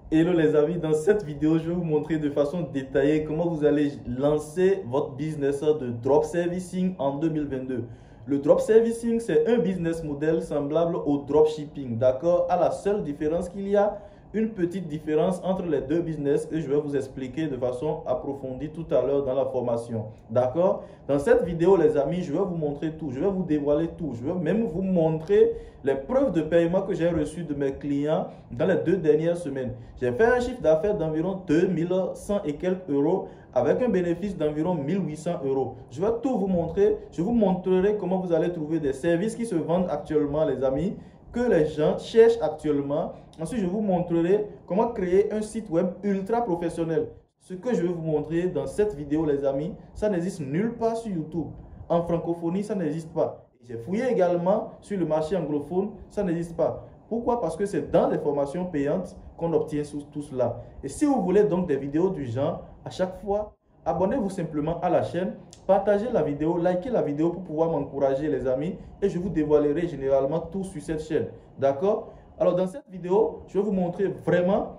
Hello les amis, dans cette vidéo, je vais vous montrer de façon détaillée comment vous allez lancer votre business de drop servicing en 2022. Le drop servicing, c'est un business model semblable au dropshipping, d'accord? À la seule différence qu'il y a une petite différence entre les deux business que je vais vous expliquer de façon approfondie tout à l'heure dans la formation, d'accord? Dans cette vidéo, les amis, je vais vous montrer tout, je vais vous dévoiler tout, je vais même vous montrer les preuves de paiement que j'ai reçues de mes clients dans les 2 dernières semaines. J'ai fait un chiffre d'affaires d'environ 2100 et quelques euros avec un bénéfice d'environ 1800 euros. Je vais tout vous montrer. Je vous montrerai comment vous allez trouver des services qui se vendent actuellement, les amis, que les gens cherchent actuellement. Ensuite, je vous montrerai comment créer un site web ultra professionnel. Ce que je vais vous montrer dans cette vidéo, les amis, ça n'existe nulle part sur YouTube. En francophonie, ça n'existe pas. J'ai fouillé également sur le marché anglophone, ça n'existe pas. Pourquoi? Parce que c'est dans les formations payantes qu'on obtient tout cela. Et si vous voulez donc des vidéos du genre, à chaque fois, abonnez-vous simplement à la chaîne, partagez la vidéo, likez la vidéo pour pouvoir m'encourager les amis et je vous dévoilerai généralement tout sur cette chaîne. D'accord? Alors dans cette vidéo, je vais vous montrer vraiment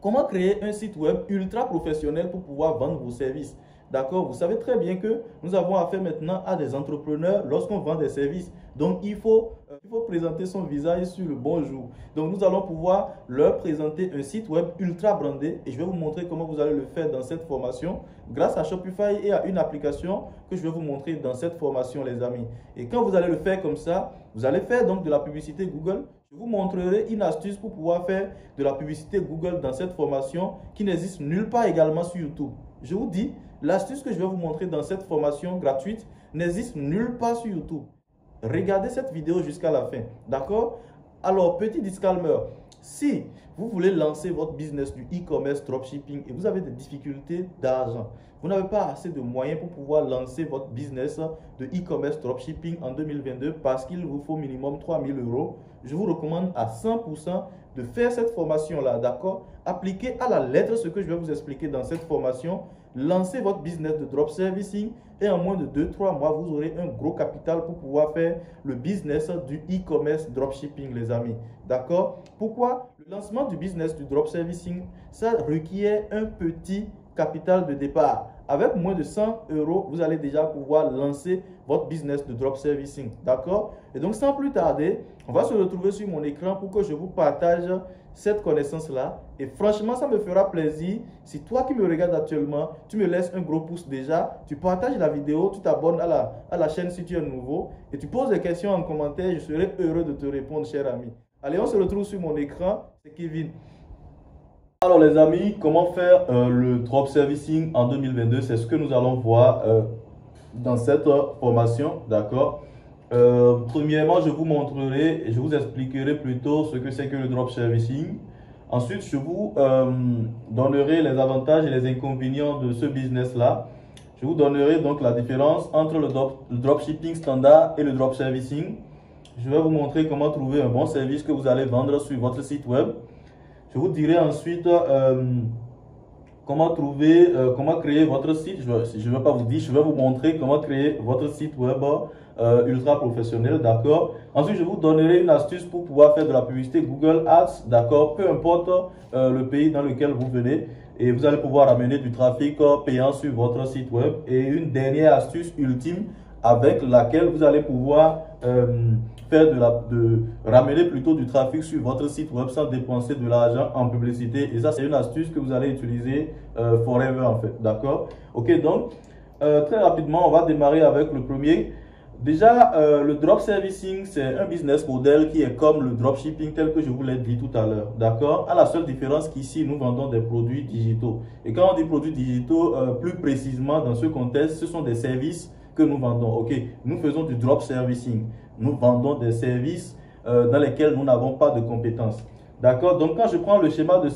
comment créer un site web ultra professionnel pour pouvoir vendre vos services. D'accord? Vous savez très bien que nous avons affaire maintenant à des entrepreneurs lorsqu'on vend des services. Donc, il faut présenter son visage sur le bon jour. Donc, nous allons pouvoir leur présenter un site web ultra brandé et je vais vous montrer comment vous allez le faire dans cette formation grâce à Shopify et à une application que je vais vous montrer dans cette formation, les amis. Et quand vous allez le faire comme ça, vous allez faire donc de la publicité Google. Je vous montrerai une astuce pour pouvoir faire de la publicité Google dans cette formation qui n'existe nulle part également sur YouTube. Je vous dis, l'astuce que je vais vous montrer dans cette formation gratuite n'existe nulle part sur YouTube. Regardez cette vidéo jusqu'à la fin, d'accord? Alors, petit disclaimer, si vous voulez lancer votre business du e-commerce dropshipping et vous avez des difficultés d'argent, vous n'avez pas assez de moyens pour pouvoir lancer votre business de e-commerce dropshipping en 2022 parce qu'il vous faut minimum 3000 euros, je vous recommande à 100% de faire cette formation-là, d'accord? Appliquez à la lettre ce que je vais vous expliquer dans cette formation. Lancez votre business de drop servicing et en moins de 2-3 mois, vous aurez un gros capital pour pouvoir faire le business du e-commerce dropshipping, les amis. D'accord? Pourquoi? Le lancement du business du drop servicing, ça requiert un petit capital de départ. Avec moins de 100 euros, vous allez déjà pouvoir lancer votre business de drop servicing. D'accord? Et donc, sans plus tarder, on va se retrouver sur mon écran pour que je vous partage cette connaissance-là. Et franchement, ça me fera plaisir si toi qui me regardes actuellement, tu me laisses un gros pouce déjà, tu partages la vidéo, tu t'abonnes à la chaîne si tu es nouveau et tu poses des questions en commentaire. Je serai heureux de te répondre, cher ami. Allez, on se retrouve sur mon écran. C'est Kevin. Alors les amis, comment faire le drop servicing en 2022? C'est ce que nous allons voir dans cette formation, d'accord? Premièrement, je vous montrerai et je vous expliquerai plutôt ce que c'est que le drop servicing. Ensuite, je vous donnerai les avantages et les inconvénients de ce business-là. Je vous donnerai donc la différence entre le dropshipping standard et le drop servicing. Je vais vous montrer comment trouver un bon service que vous allez vendre sur votre site web. Je vous dirai ensuite comment créer votre site. Je ne vais pas vous dire, je vais vous montrer comment créer votre site web ultra professionnel, d'accord. Ensuite, je vous donnerai une astuce pour pouvoir faire de la publicité Google Ads, d'accord, peu importe le pays dans lequel vous venez. Et vous allez pouvoir amener du trafic payant sur votre site web. Et une dernière astuce ultime avec laquelle vous allez pouvoir ramener plutôt du trafic sur votre site web sans dépenser de l'argent en publicité. Et ça, c'est une astuce que vous allez utiliser forever en fait, d'accord? Ok, donc très rapidement, on va démarrer avec le premier. Déjà, le drop servicing, c'est un business model qui est comme le dropshipping tel que je vous l'ai dit tout à l'heure, d'accord? À la seule différence qu'ici, nous vendons des produits digitaux. Et quand on dit produits digitaux, plus précisément dans ce contexte, ce sont des services que nous vendons. Ok, nous faisons du drop servicing. Nous vendons des services dans lesquels nous n'avons pas de compétences. D'accord? Donc, quand je prends le schéma de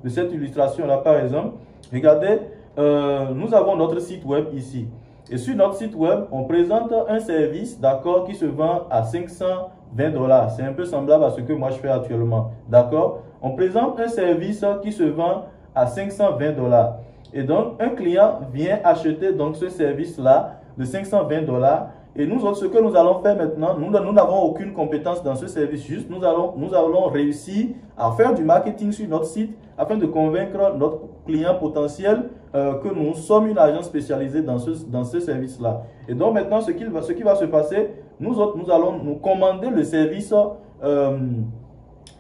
cette illustration-là, par exemple, regardez, nous avons notre site web ici. Et sur notre site web, on présente un service, d'accord, qui se vend à 520 dollars. C'est un peu semblable à ce que moi je fais actuellement. D'accord? On présente un service qui se vend à 520 dollars. Et donc, un client vient acheter donc ce service-là de 520 dollars Et nous autres, ce que nous allons faire maintenant, nous n'avons aucune compétence dans ce service, juste nous allons réussir à faire du marketing sur notre site afin de convaincre notre client potentiel que nous sommes une agence spécialisée dans ce service-là. Et donc maintenant, ce qui va se passer, nous autres, nous allons nous commander le service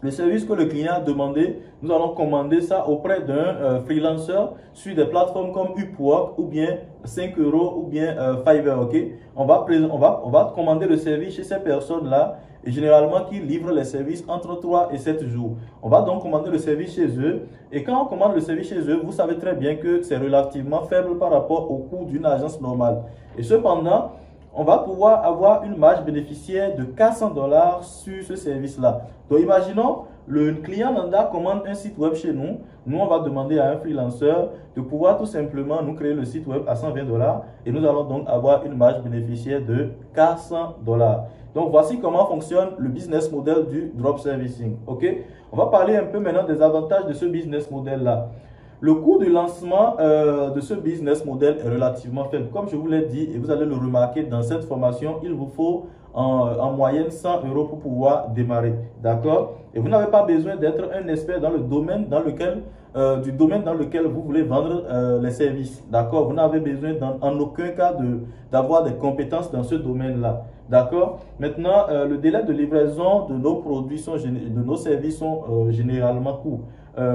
que le client a demandé, nous allons commander ça auprès d'un freelancer sur des plateformes comme Upwork ou bien 5 euros ou bien Fiverr. Ok, on va commander le service chez ces personnes-là et généralement qui livrent les services entre 3 et 7 jours. On va donc commander le service chez eux et quand on commande le service chez eux, vous savez très bien que c'est relativement faible par rapport au coût d'une agence normale. Et cependant, on va pouvoir avoir une marge bénéficiaire de 400 $ sur ce service-là. Donc, imaginons, le client lambda commande un site web chez nous. Nous, on va demander à un freelanceur de pouvoir tout simplement nous créer le site web à 120 $ et nous allons donc avoir une marge bénéficiaire de 400 $. Donc, voici comment fonctionne le business model du drop servicing. Ok? On va parler un peu maintenant des avantages de ce business model-là. Le coût de lancement de ce business model est relativement faible. Comme je vous l'ai dit, et vous allez le remarquer dans cette formation, il vous faut en moyenne 100 € pour pouvoir démarrer. D'accord? Et vous n'avez pas besoin d'être un expert dans le domaine dans lequel, vous voulez vendre les services. D'accord? Vous n'avez besoin en aucun cas d'avoir des compétences dans ce domaine-là. D'accord? Maintenant, le délai de livraison de nos produits, de nos services sont généralement courts.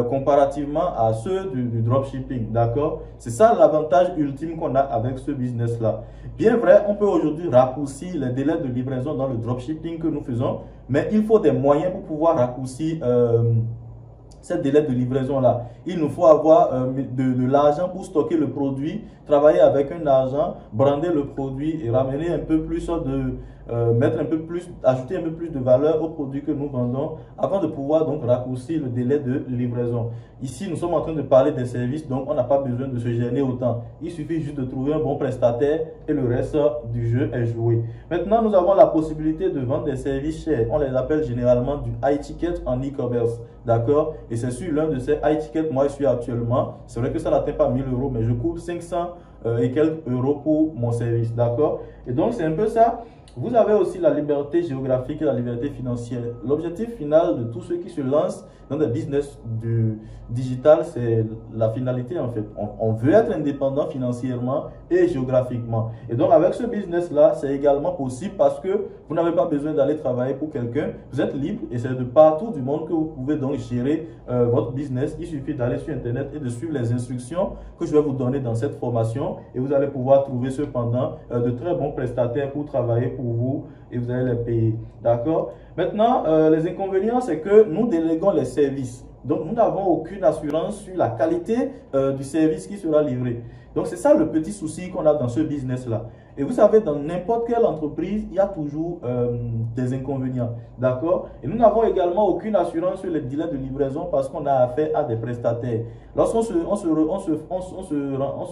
Comparativement à ceux du dropshipping, d'accord? C'est ça l'avantage ultime qu'on a avec ce business-là. Bien vrai, on peut aujourd'hui raccourcir les délais de livraison dans le dropshipping que nous faisons, mais il faut des moyens pour pouvoir raccourcir ces délais de livraison-là. Il nous faut avoir de l'argent pour stocker le produit, travailler avec un agent, brander le produit et ramener un peu plus ajouter un peu plus de valeur au produit que nous vendons avant de pouvoir donc raccourcir le délai de livraison. Ici, nous sommes en train de parler des services, donc on n'a pas besoin de se gêner autant. Il suffit juste de trouver un bon prestataire et le reste du jeu est joué. Maintenant, nous avons la possibilité de vendre des services chers. On les appelle généralement du high ticket en e-commerce. D'accord? Et c'est sur l'un de ces high tickets, moi je suis actuellement. C'est vrai que ça n'atteint pas 1000 €, mais je couvre 500 et quelques euros pour mon service. D'accord? Et donc, c'est un peu ça. Vous avez aussi la liberté géographique et la liberté financière. L'objectif final de tous ceux qui se lancent dans des business du digital, c'est la finalité en fait. On veut être indépendant financièrement et géographiquement. Et donc avec ce business-là, c'est également possible parce que vous n'avez pas besoin d'aller travailler pour quelqu'un. Vous êtes libre et c'est de partout du monde que vous pouvez donc gérer votre business. Il suffit d'aller sur Internet et de suivre les instructions que je vais vous donner dans cette formation et vous allez pouvoir trouver cependant de très bons prestataires pour travailler pour vous et vous allez les payer. D'accord? Maintenant, les inconvénients, c'est que nous déléguons les services. Donc, nous n'avons aucune assurance sur la qualité du service qui sera livré. Donc, c'est ça le petit souci qu'on a dans ce business-là. Et vous savez, dans n'importe quelle entreprise, il y a toujours des inconvénients. D'accord? Et nous n'avons également aucune assurance sur les délais de livraison parce qu'on a affaire à des prestataires. Lorsqu'on se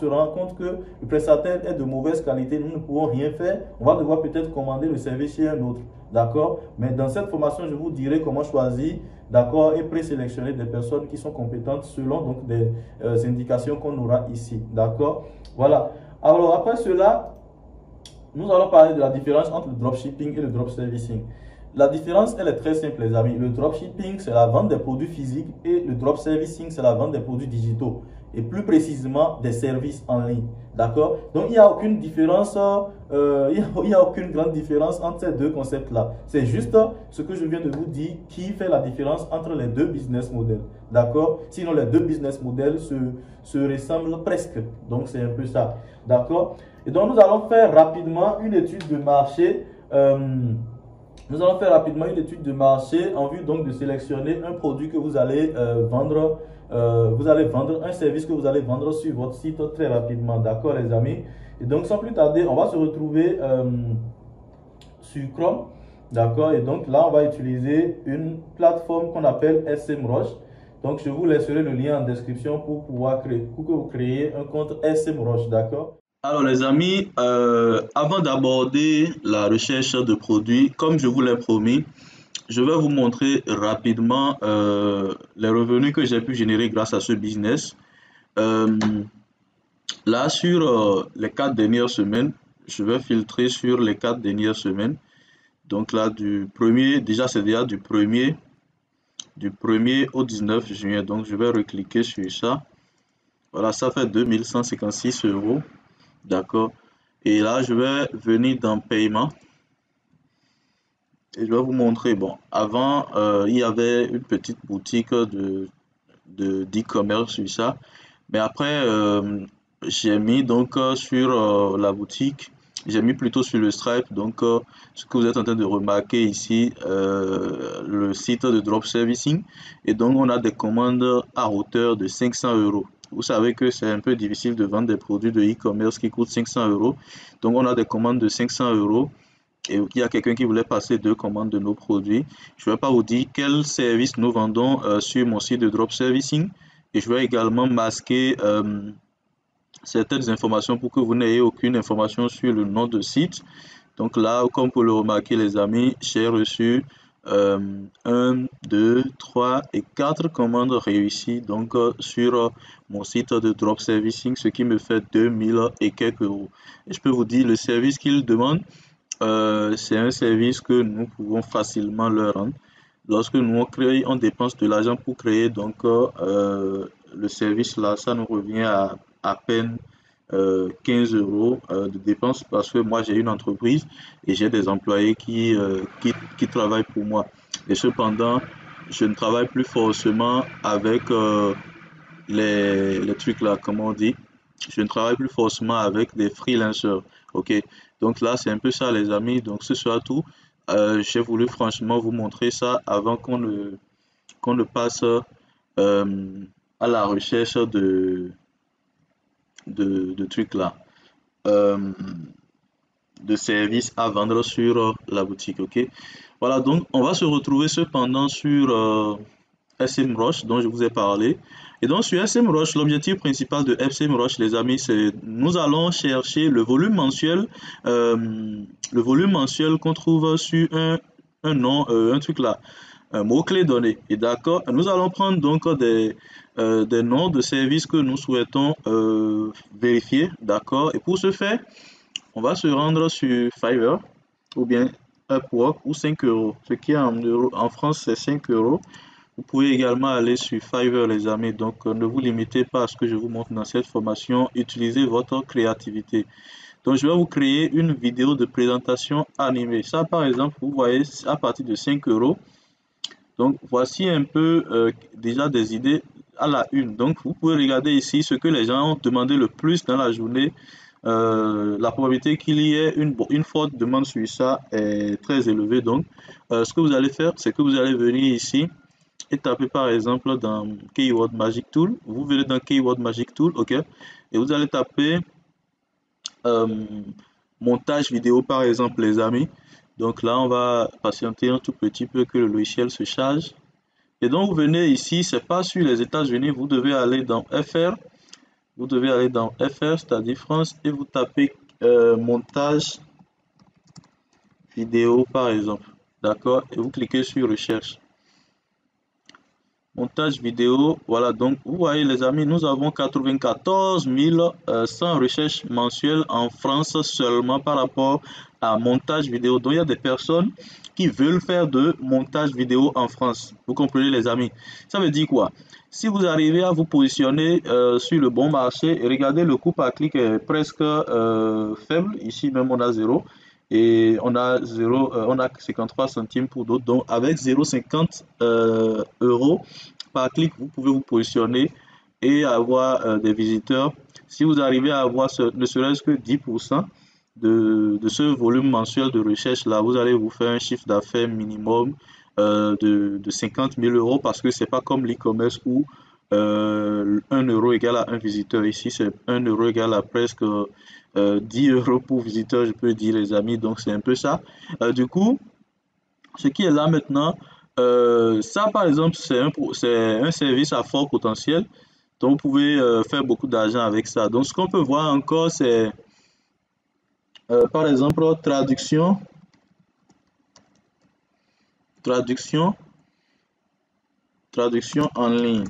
rend compte que le prestataire est de mauvaise qualité, nous ne pouvons rien faire. On va devoir peut-être commander le service chez un autre. D'accord? Mais dans cette formation, je vous dirai comment choisir, d'accord, et présélectionner des personnes qui sont compétentes selon donc des indications qu'on aura ici. D'accord? Voilà. Alors, après cela, nous allons parler de la différence entre le dropshipping et le drop servicing. La différence, elle est très simple, les amis. Le dropshipping, c'est la vente des produits physiques et le drop servicing, c'est la vente des produits digitaux. Et plus précisément, des services en ligne. D'accord? Donc, il n'y a aucune différence, il n'y a aucune grande différence entre ces deux concepts-là. C'est juste ce que je viens de vous dire qui fait la différence entre les deux business models. D'accord? Sinon, les deux business models se ressemblent presque. Donc, c'est un peu ça. D'accord? Et donc, nous allons faire rapidement une étude de marché. Nous allons faire rapidement une étude de marché en vue donc de sélectionner un produit que vous allez vendre. Vous allez vendre un service que vous allez vendre sur votre site très rapidement. D'accord, les amis? Et donc, sans plus tarder, on va se retrouver sur Chrome. D'accord? Et donc, là, on va utiliser une plateforme qu'on appelle SMrush. Donc, je vous laisserai le lien en description pour que vous créez un compte SMrush. D'accord? Alors les amis, avant d'aborder la recherche de produits, comme je vous l'ai promis, je vais vous montrer rapidement les revenus que j'ai pu générer grâce à ce business. Là, sur les 4 dernières semaines, je vais filtrer sur les 4 dernières semaines. Donc là, du premier, déjà c'est déjà du 1er au 19 juin. Donc je vais recliquer sur ça. Voilà, ça fait 2156 euros. D'accord. Et là, je vais venir dans paiement et je vais vous montrer. Bon, avant, il y avait une petite boutique d'e-commerce sur ça. Mais après, j'ai mis donc sur la boutique, j'ai mis plutôt sur le Stripe. Donc, ce que vous êtes en train de remarquer ici, le site de drop servicing. Et donc, on a des commandes à hauteur de 500 euros. Vous savez que c'est un peu difficile de vendre des produits de e-commerce qui coûtent 500 euros. Donc, on a des commandes de 500 euros. Et il y a quelqu'un qui voulait passer 2 commandes de nos produits. Je ne vais pas vous dire quel service nous vendons sur mon site de drop servicing. Et je vais également masquer certaines informations pour que vous n'ayez aucune information sur le nom de site. Donc là, comme vous le remarquez, les amis, j'ai reçu 1, 2, 3 et 4 commandes réussies donc sur mon site de drop servicing, ce qui me fait 2000 et quelques euros. Et je peux vous dire, le service qu'ils demandent, c'est un service que nous pouvons facilement leur rendre. Lorsque nous on dépense de l'argent pour créer donc le service là, ça nous revient à peine 15 euros de dépenses parce que moi j'ai une entreprise et j'ai des employés qui travaillent pour moi. Et cependant, je ne travaille plus forcément avec les trucs là, comment on dit, je ne travaille plus forcément avec des freelancers. Ok, donc là c'est un peu ça les amis. Donc ce sera tout. J'ai voulu franchement vous montrer ça avant qu'on ne passe à la recherche de trucs là, euh, de services à vendre sur la boutique. Ok, voilà, donc on va se retrouver cependant sur SMrush dont je vous ai parlé. Et donc sur SMrush, l'objectif principal de SMrush, les amis, c'est nous allons chercher le volume mensuel qu'on trouve sur un nom, un truc là, un mot-clé donné. Et d'accord, nous allons prendre donc des noms de services que nous souhaitons vérifier, d'accord. Et pour ce faire, on va se rendre sur Fiverr ou bien Upwork ou 5 euros. Ce qui est en France, c'est 5 euros. Vous pouvez également aller sur Fiverr, les amis. Donc, ne vous limitez pas à ce que je vous montre dans cette formation. Utilisez votre créativité. Donc, je vais vous créer une vidéo de présentation animée. Ça, par exemple, vous voyez, à partir de 5 euros. Donc, voici un peu déjà des idées à la une. Donc, vous pouvez regarder ici ce que les gens ont demandé le plus dans la journée. La probabilité qu'il y ait une forte demande sur ça est très élevée. Donc, ce que vous allez faire, c'est que vous allez venir ici et taper par exemple dans Keyword Magic Tool. Vous venez dans Keyword Magic Tool, ok, et vous allez taper euh, montage vidéo par exemple, les amis. Donc là, on va patienter un tout petit peu que le logiciel se charge. Et donc, vous venez ici, c'est pas sur les États-Unis, vous devez aller dans FR, vous devez aller dans FR, c'est-à-dire France, et vous tapez montage vidéo par exemple, d'accord, et vous cliquez sur recherche. Montage vidéo, voilà, donc vous voyez les amis, nous avons 94 100 recherches mensuelles en France seulement par rapport à montage vidéo. Donc il y a des personnes qui veulent faire de montage vidéo en France. Vous comprenez les amis? Ça veut dire quoi? Si vous arrivez à vous positionner sur le bon marché, regardez le coût par clic est presque faible. Ici même on a 0 et on a 53 centimes pour d'autres. Donc avec 0,50 euros par clic, vous pouvez vous positionner et avoir des visiteurs. Si vous arrivez à avoir ne serait-ce que 10% de ce volume mensuel de recherche là, vous allez vous faire un chiffre d'affaires minimum de 50 000 euros parce que c'est pas comme l'e-commerce où 1 euro égale à un visiteur. Ici, c'est 1 euro égale à presque 10 euros pour visiteur, je peux dire, les amis. Donc, c'est un peu ça. Du coup, ce qui est là maintenant, ça, par exemple, c'est un service à fort potentiel. Donc, vous pouvez faire beaucoup d'argent avec ça. Donc, ce qu'on peut voir encore, c'est, par exemple, traduction en ligne.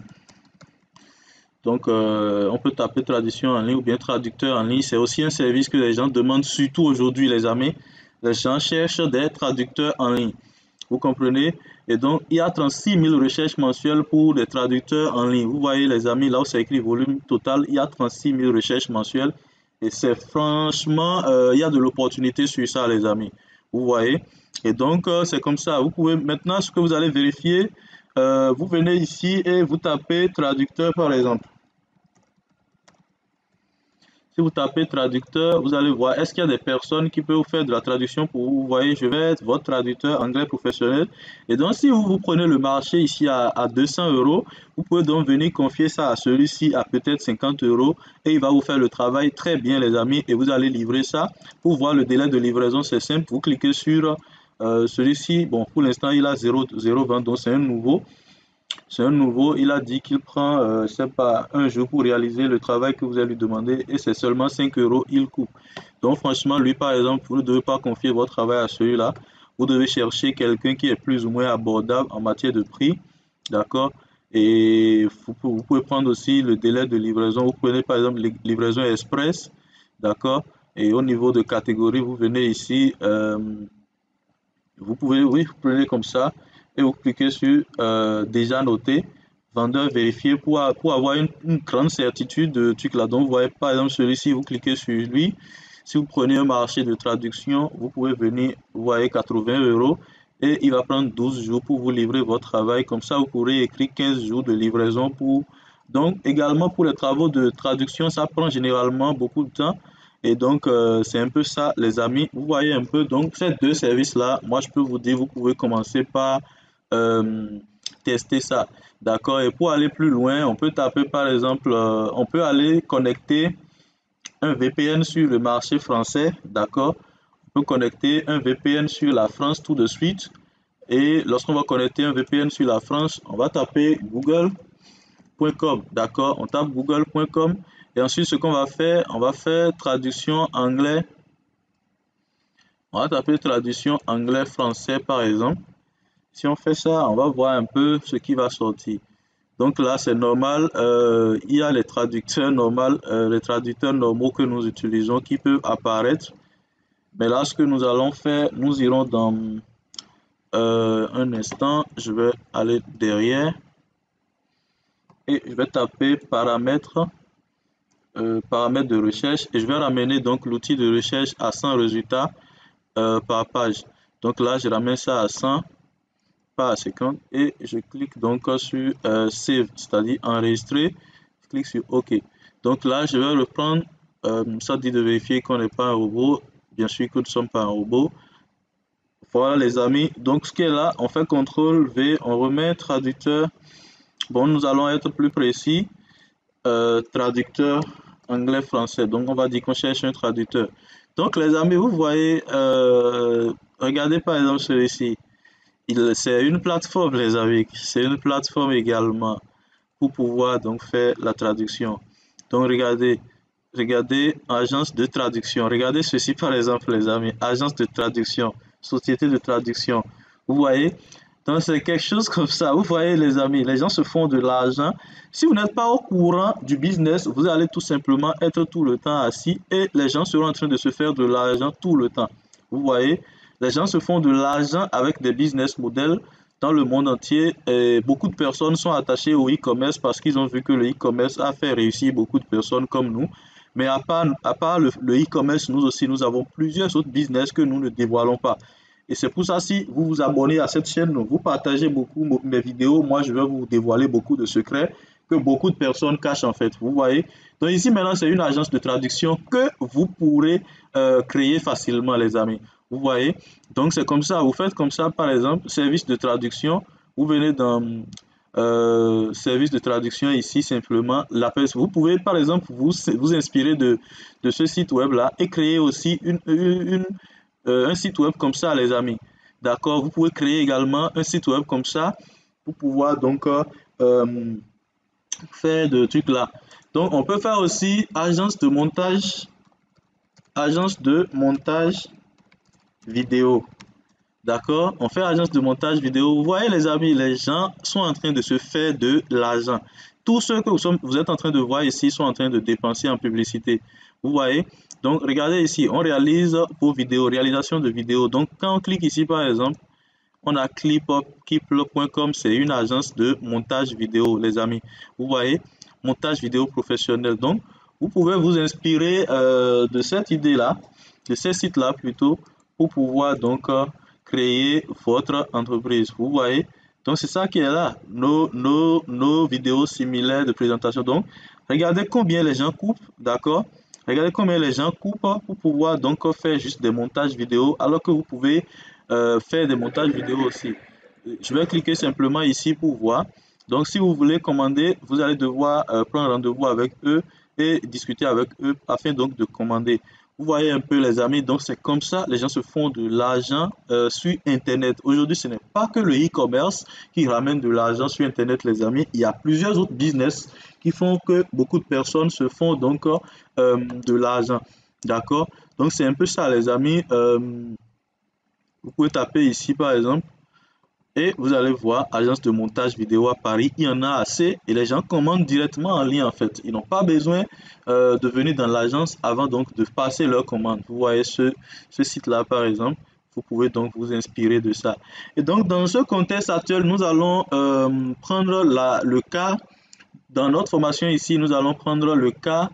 Donc, on peut taper traduction en ligne ou bien traducteur en ligne. C'est aussi un service que les gens demandent, surtout aujourd'hui, les amis. Les gens cherchent des traducteurs en ligne. Vous comprenez? Et donc, il y a 36 000 recherches mensuelles pour des traducteurs en ligne. Vous voyez, les amis, là où c'est écrit volume total, il y a 36 000 recherches mensuelles. Et c'est franchement, il y a de l'opportunité sur ça, les amis. Vous voyez? Et donc, c'est comme ça. Vous pouvez maintenant, ce que vous allez vérifier, vous venez ici et vous tapez traducteur, par exemple. Si vous tapez traducteur, vous allez voir, est-ce qu'il y a des personnes qui peuvent vous faire de la traduction pour vous? Vous voyez, je vais être votre traducteur anglais professionnel. Et donc, si vous prenez le marché ici à 200 euros, vous pouvez donc venir confier ça à celui-ci à peut-être 50 euros et il va vous faire le travail très bien, les amis, et vous allez livrer ça. Pour voir le délai de livraison, c'est simple. Vous cliquez sur celui-ci. Bon, pour l'instant, il a 0,20, donc c'est un nouveau. C'est un nouveau, il a dit qu'il prend, je pas, un jour pour réaliser le travail que vous allez lui demander et c'est seulement 5 euros, il coupe. Donc franchement, lui par exemple, vous ne devez pas confier votre travail à celui-là. Vous devez chercher quelqu'un qui est plus ou moins abordable en matière de prix, d'accord? Et vous pouvez prendre aussi le délai de livraison. Vous prenez par exemple livraison express, d'accord? Et au niveau de catégorie, vous venez ici, vous pouvez, oui, vous prenez comme ça et vous cliquez sur déjà noté, vendeur vérifié pour avoir une grande certitude de truc là. Donc, vous voyez par exemple celui-ci, vous cliquez sur lui. Si vous prenez un marché de traduction, vous pouvez venir, vous voyez 80 euros et il va prendre 12 jours pour vous livrer votre travail. Comme ça, vous pourrez écrire 15 jours de livraison pour. Donc, également pour les travaux de traduction, ça prend généralement beaucoup de temps. Et donc, c'est un peu ça, les amis. Vous voyez un peu, donc, ces deux services-là, moi, je peux vous dire, vous pouvez commencer par euh, tester ça. D'accord? Et pour aller plus loin, on peut taper, par exemple, on peut aller connecter un VPN sur le marché français. D'accord? On peut connecter un VPN sur la France tout de suite. Et lorsqu'on va connecter un VPN sur la France, on va taper google.com. D'accord? On tape google.com. Et ensuite, ce qu'on va faire, on va faire traduction anglais. On va taper traduction anglais-français par exemple. Si on fait ça, on va voir un peu ce qui va sortir. Donc là, c'est normal. Il y a les traducteurs normaux, les traducteurs normaux que nous utilisons qui peuvent apparaître. Mais là, ce que nous allons faire, nous irons dans un instant. Je vais aller derrière et je vais taper paramètres, paramètres de recherche et je vais ramener donc l'outil de recherche à 100 résultats par page. Donc là, je ramène ça à 100 par seconde et je clique donc sur Save, c'est-à-dire enregistrer. Je clique sur OK. Donc là, je vais reprendre. Ça dit de vérifier qu'on n'est pas un robot. Bien sûr que nous ne sommes pas un robot. Voilà les amis. Donc ce qui est là, on fait CTRL V, on remet traducteur. Bon, nous allons être plus précis. Traducteur anglais-français. Donc on va dire qu'on cherche un traducteur. Donc les amis, vous voyez, regardez par exemple celui-ci. C'est une plateforme, les amis. C'est une plateforme également pour pouvoir donc faire la traduction. Donc regardez agence de traduction. Regardez ceci par exemple, les amis. Agence de traduction, société de traduction. Vous voyez? Donc c'est quelque chose comme ça. Vous voyez les amis, les gens se font de l'argent. Si vous n'êtes pas au courant du business, vous allez tout simplement être tout le temps assis et les gens seront en train de se faire de l'argent tout le temps. Vous voyez? Les gens se font de l'argent avec des business models dans le monde entier et beaucoup de personnes sont attachées au e-commerce parce qu'ils ont vu que le e-commerce a fait réussir beaucoup de personnes comme nous. Mais à part le e-commerce, nous aussi, nous avons plusieurs autres business que nous ne dévoilons pas. Et c'est pour ça, si vous vous abonnez à cette chaîne, vous partagez beaucoup mes vidéos, moi, je vais vous dévoiler beaucoup de secrets que beaucoup de personnes cachent en fait. Vous voyez? Donc ici, maintenant, c'est une agence de traduction que vous pourrez créer facilement, les amis. Vous voyez? Donc, c'est comme ça. Vous faites comme ça, par exemple, service de traduction. Vous venez dans service de traduction ici, simplement. Vous pouvez, par exemple, vous inspirer de ce site web-là et créer aussi un site web comme ça, les amis. D'accord? Vous pouvez créer également un site web comme ça pour pouvoir donc faire de trucs là. Donc, on peut faire aussi agence de montage vidéo. D'accord? On fait agence de montage vidéo. Vous voyez les amis, les gens sont en train de se faire de l'argent. tous ceux que vous êtes en train de voir ici sont en train de dépenser en publicité. Vous voyez? Donc, regardez ici, on réalise vos vidéos, réalisation de vidéos. Donc, quand on clique ici, par exemple, on a Keeplog.com, c'est une agence de montage vidéo, les amis. Vous voyez, montage vidéo professionnel. Donc, vous pouvez vous inspirer de cette idée-là, de ces sites-là plutôt, pour pouvoir donc créer votre entreprise. Vous voyez, donc c'est ça qui est là, nos vidéos similaires de présentation. Donc, regardez combien les gens coupent, d'accord? Regardez combien les gens coupent pour pouvoir donc faire juste des montages vidéo, alors que vous pouvez faire des montages vidéo aussi. Je vais cliquer simplement ici pour voir. Donc, si vous voulez commander, vous allez devoir prendre rendez-vous avec eux et discuter avec eux afin donc de commander. Vous voyez un peu les amis, donc c'est comme ça les gens se font de l'argent sur Internet. Aujourd'hui, ce n'est pas que le e-commerce qui ramène de l'argent sur Internet les amis. Il y a plusieurs autres business qui font que beaucoup de personnes se font donc de l'argent. D'accord? Donc c'est un peu ça les amis. Vous pouvez taper ici par exemple et vous allez voir agence de montage vidéo à Paris. Il y en a assez et les gens commandent directement en ligne en fait. Ils n'ont pas besoin de venir dans l'agence avant donc de passer leur commande. Vous voyez ce site-là par exemple. Vous pouvez donc vous inspirer de ça. Et donc dans ce contexte actuel, nous allons prendre le cas, dans notre formation ici, nous allons prendre le cas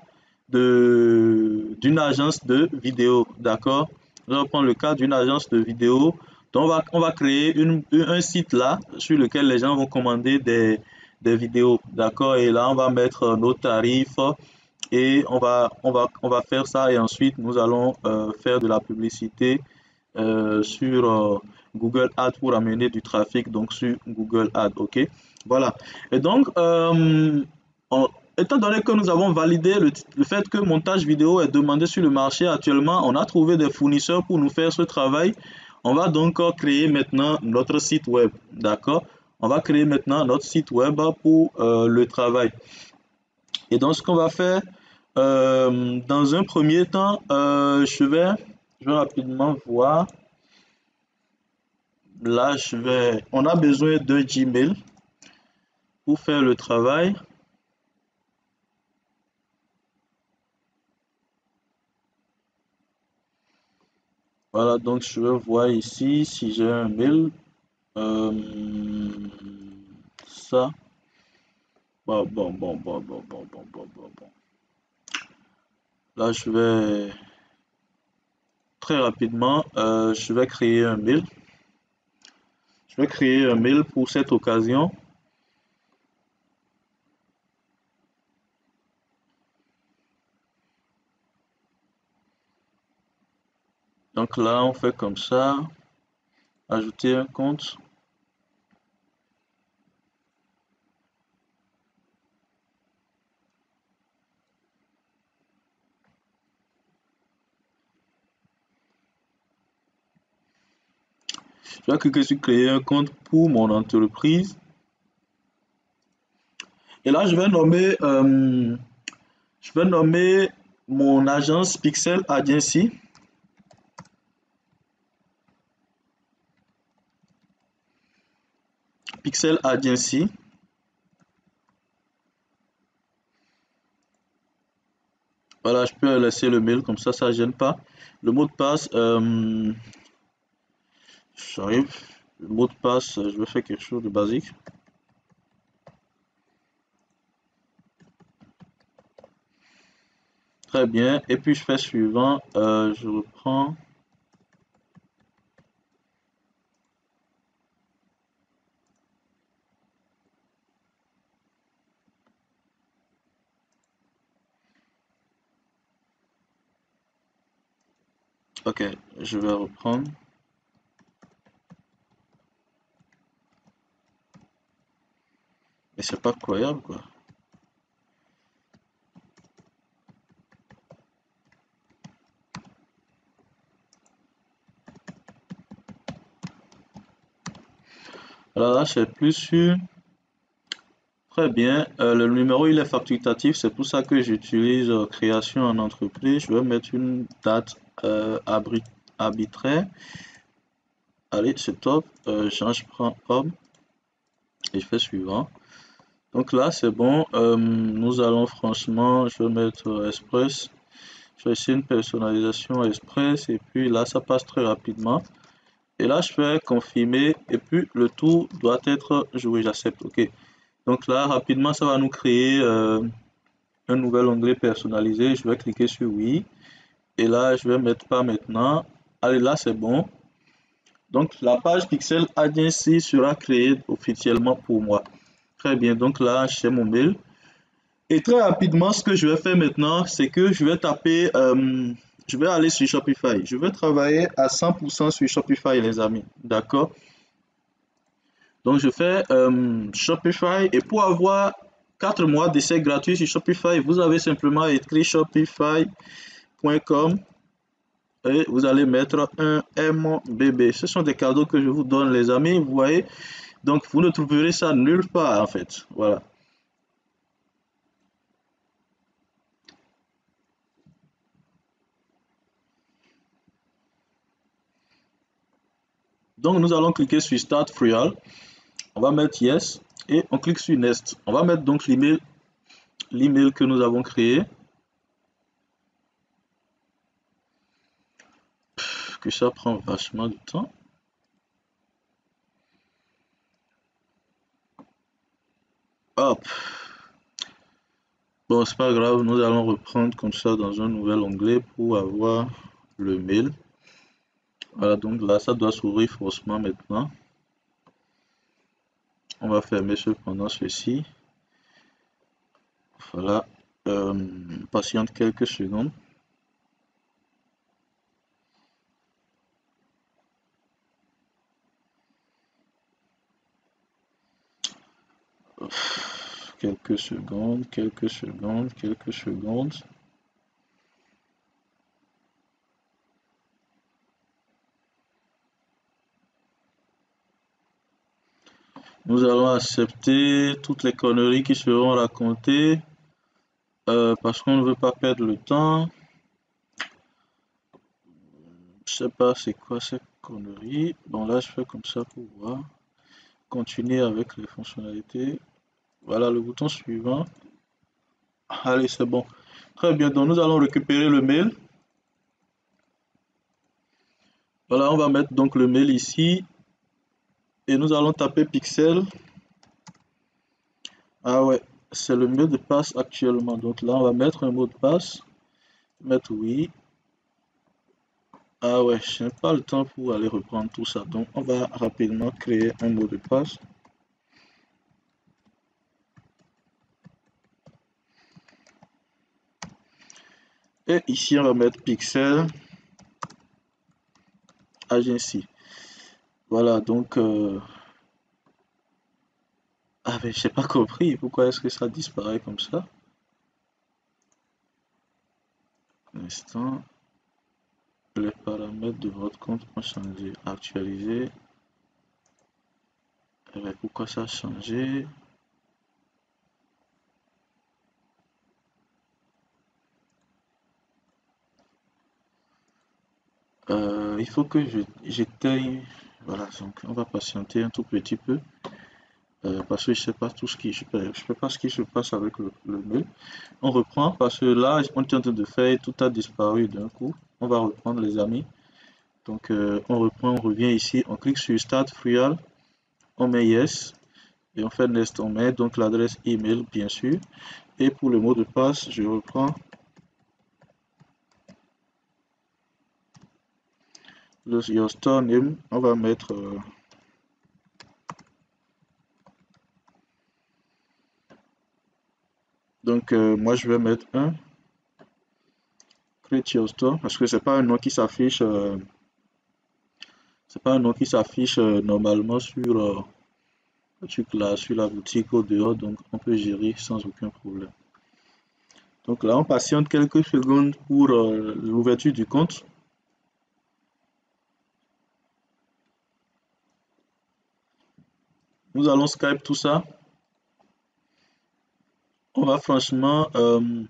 d'une agence de vidéo. D'accord? Nous allons prendre le cas d'une agence de vidéo. Donc, on va créer un site là sur lequel les gens vont commander des vidéos. D'accord? Et là, on va mettre nos tarifs et on va faire ça. Et ensuite, nous allons faire de la publicité sur Google Ads pour amener du trafic donc sur Google Ads. OK? Voilà. Et donc, on- étant donné que nous avons validé le fait que montage vidéo est demandé sur le marché actuellement, on a trouvé des fournisseurs pour nous faire ce travail. On va donc créer maintenant notre site web. D'accord? On va créer maintenant notre site web pour le travail. Et donc, ce qu'on va faire, dans un premier temps, je vais rapidement voir. Là, on a besoin d'un Gmail pour faire le travail. Voilà, donc je vais voir ici si j'ai un mail. Ça. Bon. Là, je vais très rapidement, je vais créer un mail. Je vais créer un mail pour cette occasion. Donc là, on fait comme ça. Ajouter un compte. Je vais cliquer sur créer un compte pour mon entreprise. Et là, je vais nommer mon agence Pixel Agency. Pixel Agency. Voilà, je peux laisser le mail comme ça ne gêne pas. Le mot de passe, j'arrive. Le mot de passe, je vais faire quelque chose de basique. Très bien. Et puis je fais suivant. Je reprends. Ok, je vais reprendre. Mais c'est pas croyable quoi. Alors là, c'est plus sûr. Très bien. Le numéro, il est facultatif. C'est pour ça que j'utilise création en entreprise. Je vais mettre une date arbitraire. Allez, c'est top. Je prends homme et je fais suivant. Donc là, c'est bon. Nous allons franchement, je vais mettre Express. Je vais essayer une personnalisation Express et puis là, ça passe très rapidement. Et là, je fais confirmer et puis le tout doit être joué. J'accepte. OK. Donc là, rapidement, ça va nous créer un nouvel onglet personnalisé. Je vais cliquer sur oui. Et là, je vais mettre pas maintenant. Allez, là, c'est bon. Donc, la page Pixel Agency sera créée officiellement pour moi. Très bien. Donc là, j'ai mon mail. Et très rapidement, ce que je vais faire maintenant, c'est que je vais taper, je vais aller sur Shopify. Je vais travailler à 100% sur Shopify, les amis. D'accord? Donc, je fais Shopify et pour avoir 4 mois d'essai gratuit sur Shopify, vous avez simplement écrit shopify.com et vous allez mettre un MBB. Ce sont des cadeaux que je vous donne, les amis. Vous voyez? Donc, vous ne trouverez ça nulle part, en fait. Voilà. Donc, nous allons cliquer sur Start Trial. On va mettre Yes et on clique sur Next. On va mettre donc l'email que nous avons créé. Que ça prend vachement de temps. Hop. Bon, c'est pas grave, nous allons reprendre comme ça dans un nouvel onglet pour avoir le mail. Voilà, donc là, ça doit s'ouvrir forcément maintenant. On va fermer cependant ceci. Voilà. Patiente quelques secondes. Quelques secondes, quelques secondes, quelques secondes. Nous allons accepter toutes les conneries qui seront racontées parce qu'on ne veut pas perdre le temps. Je sais pas c'est quoi cette connerie. Bon là je fais comme ça pour voir. Continuer avec les fonctionnalités. Voilà le bouton suivant. Allez c'est bon. Très bien, donc nous allons récupérer le mail. Voilà, on va mettre donc le mail ici. Et nous allons taper Pixel. Ah ouais, c'est le mot de passe actuellement. Donc là on va mettre un mot de passe. Mettre oui. Ah ouais, je n'ai pas le temps pour aller reprendre tout ça. Donc, on va rapidement créer un mot de passe. Et ici, on va mettre Pixel Agency. Voilà, donc... Ah, mais j'ai pas compris. Pourquoi est-ce que ça disparaît comme ça? Un instant. Les paramètres de votre compte ont changé. Actualiser. Eh bien, pourquoi ça a changé? Il faut que j'éteigne. Voilà, donc on va patienter un tout petit peu. Parce que je sais pas tout ce qui, je sais pas ce qui se passe avec le mail. On reprend parce que là, on est en train de faire, tout a disparu d'un coup. On va reprendre les amis. Donc on reprend, on revient ici, on clique sur Start Trial, on met Yes et on fait Next, on met donc l'adresse email bien sûr. Et pour le mot de passe, je reprends your store name, on va mettre donc moi je vais mettre un create your store parce que c'est pas un nom qui s'affiche c'est pas un nom qui s'affiche normalement sur la boutique au dehors, donc on peut gérer sans aucun problème. Donc là, on patiente quelques secondes pour l'ouverture du compte. Nous allons Skype tout ça. On va franchement, nous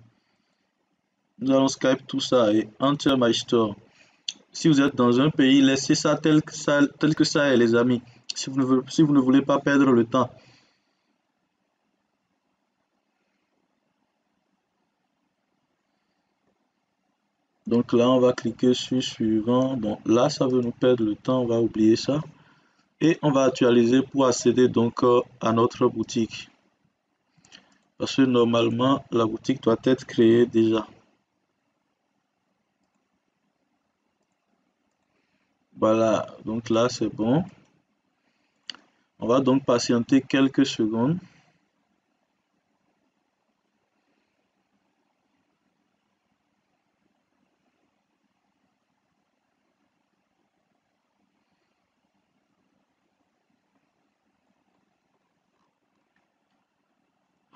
allons Skype tout ça et Enter My Store. Si vous êtes dans un pays, laissez ça tel que ça est, les amis. Si vous ne voulez pas perdre le temps. Donc là, on va cliquer sur suivant. Bon, là, ça veut nous perdre le temps, on va oublier ça. Et on va actualiser pour accéder donc à notre boutique. Parce que normalement, la boutique doit être créée déjà. Voilà, donc là, c'est bon. On va donc patienter quelques secondes.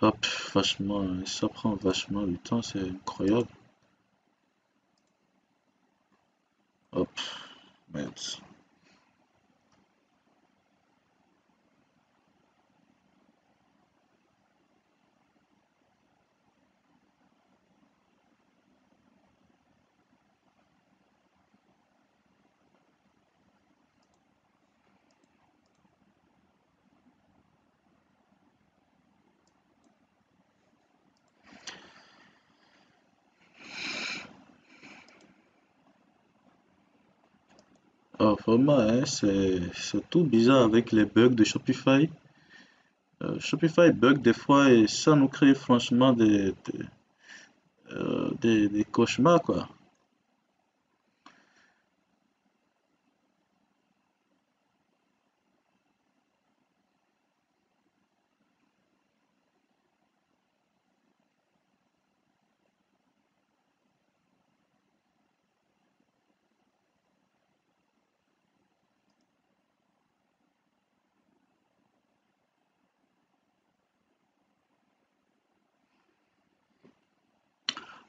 Hop, vachement, ça prend vachement du temps, c'est incroyable. Hop, merde. Vraiment, hein, c'est tout bizarre avec les bugs de Shopify. Shopify bug des fois et ça nous crée franchement des cauchemars, quoi.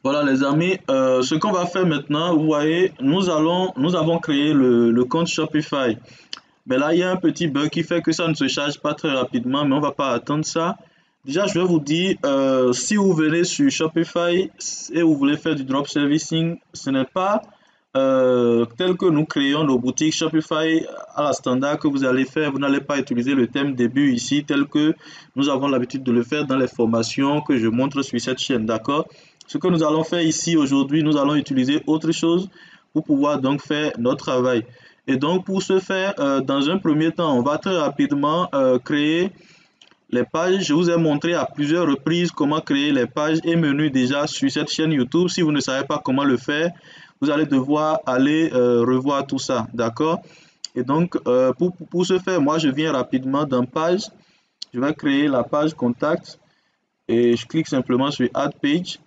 Voilà les amis, ce qu'on va faire maintenant, vous voyez, nous avons créé le compte Shopify. Mais là, il y a un petit bug qui fait que ça ne se charge pas très rapidement, mais on va pas attendre ça. Déjà, je vais vous dire, si vous venez sur Shopify et vous voulez faire du drop servicing, ce n'est pas tel que nous créons nos boutiques Shopify à la standard que vous allez faire. Vous n'allez pas utiliser le thème début ici, tel que nous avons l'habitude de le faire dans les formations que je montre sur cette chaîne, d'accord? Ce que nous allons faire ici aujourd'hui, nous allons utiliser autre chose pour pouvoir donc faire notre travail. Et donc, pour ce faire, dans un premier temps, on va très rapidement créer les pages. Je vous ai montré à plusieurs reprises comment créer les pages et menus déjà sur cette chaîne YouTube. Si vous ne savez pas comment le faire, vous allez devoir aller revoir tout ça, d'accord? Et donc, pour ce faire, moi, je viens rapidement dans page. Je vais créer la page contact et je clique simplement sur Add Page.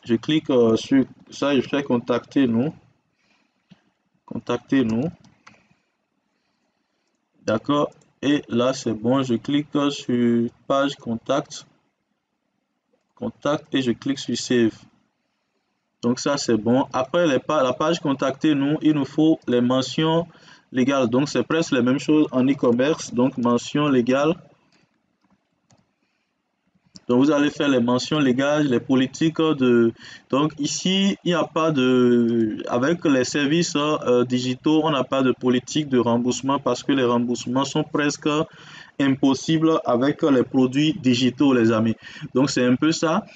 Je clique sur ça et je fais contacter nous. Contacter nous. D'accord. Et là, c'est bon. Je clique sur page contact. Contact et je clique sur Save. Donc ça, c'est bon. Après la page contacter nous, il nous faut les mentions légales. Donc c'est presque les mêmes choses en e-commerce. Donc mention légale. Donc vous allez faire les mentions légales, les politiques de... Donc ici, il n'y a pas de... Avec les services digitaux, on n'a pas de politique de remboursement parce que les remboursements sont presque impossibles avec les produits digitaux, les amis. Donc c'est un peu ça.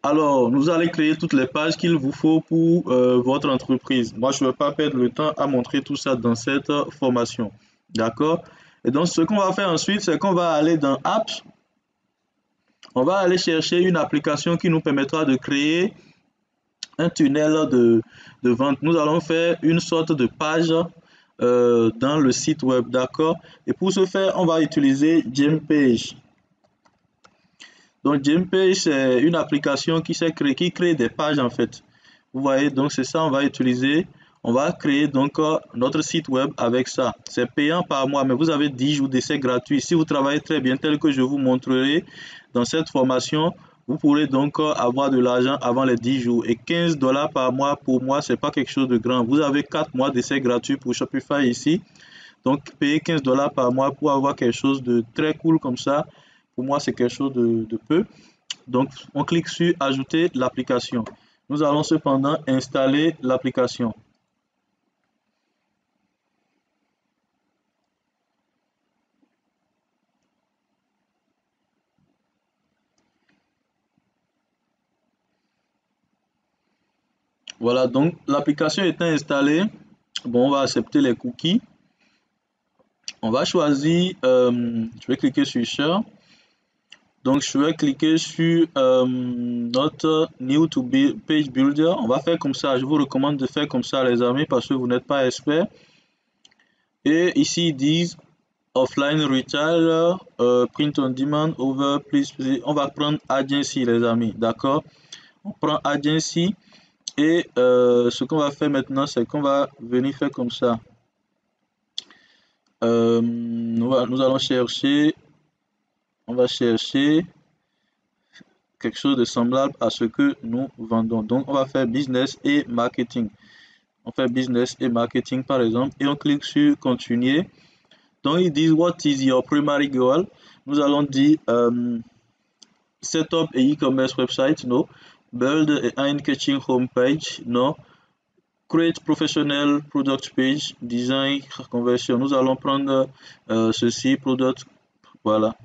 Alors, vous allez créer toutes les pages qu'il vous faut pour votre entreprise. Moi, je ne vais pas perdre le temps à montrer tout ça dans cette formation. D'accord? Et donc, ce qu'on va faire ensuite, c'est qu'on va aller dans Apps. On va aller chercher une application qui nous permettra de créer un tunnel de vente. Nous allons faire une sorte de page dans le site web, d'accord? Et pour ce faire, on va utiliser Gempage. Donc Gempage, c'est une application qui crée des pages en fait. Vous voyez, donc c'est ça, on va utiliser. On va créer donc notre site web avec ça. C'est payant par mois, mais vous avez 10 jours d'essai gratuit. Si vous travaillez très bien, tel que je vous montrerai dans cette formation, vous pourrez donc avoir de l'argent avant les 10 jours. Et 15 dollars par mois, pour moi, c'est pas quelque chose de grand. Vous avez 4 mois d'essai gratuit pour Shopify ici. Donc, payer 15 dollars par mois pour avoir quelque chose de très cool comme ça, pour moi, c'est quelque chose de peu. Donc, on clique sur ajouter l'application. Nous allons cependant installer l'application. Voilà, donc l'application étant installée, bon, on va accepter les cookies. On va choisir, je vais cliquer sur Share. Donc, je vais cliquer sur notre New to Page Builder. On va faire comme ça. Je vous recommande de faire comme ça, les amis, parce que vous n'êtes pas expert. Et ici, ils disent Offline Retail, Print on Demand, Over, please. On va prendre Agency, les amis. D'accord? On prend Agency. Et ce qu'on va faire maintenant, c'est qu'on va venir faire comme ça. Nous allons chercher. On va chercher quelque chose de semblable à ce que nous vendons. Donc, on va faire business et marketing. On fait business et marketing, par exemple, et on clique sur continuer. Donc, ils disent what is your primary goal? Nous allons dire setup a e-commerce website, no. Build a eye-catching homepage, no. Create professional product page, design, conversion. Nous allons prendre ceci, product, voilà.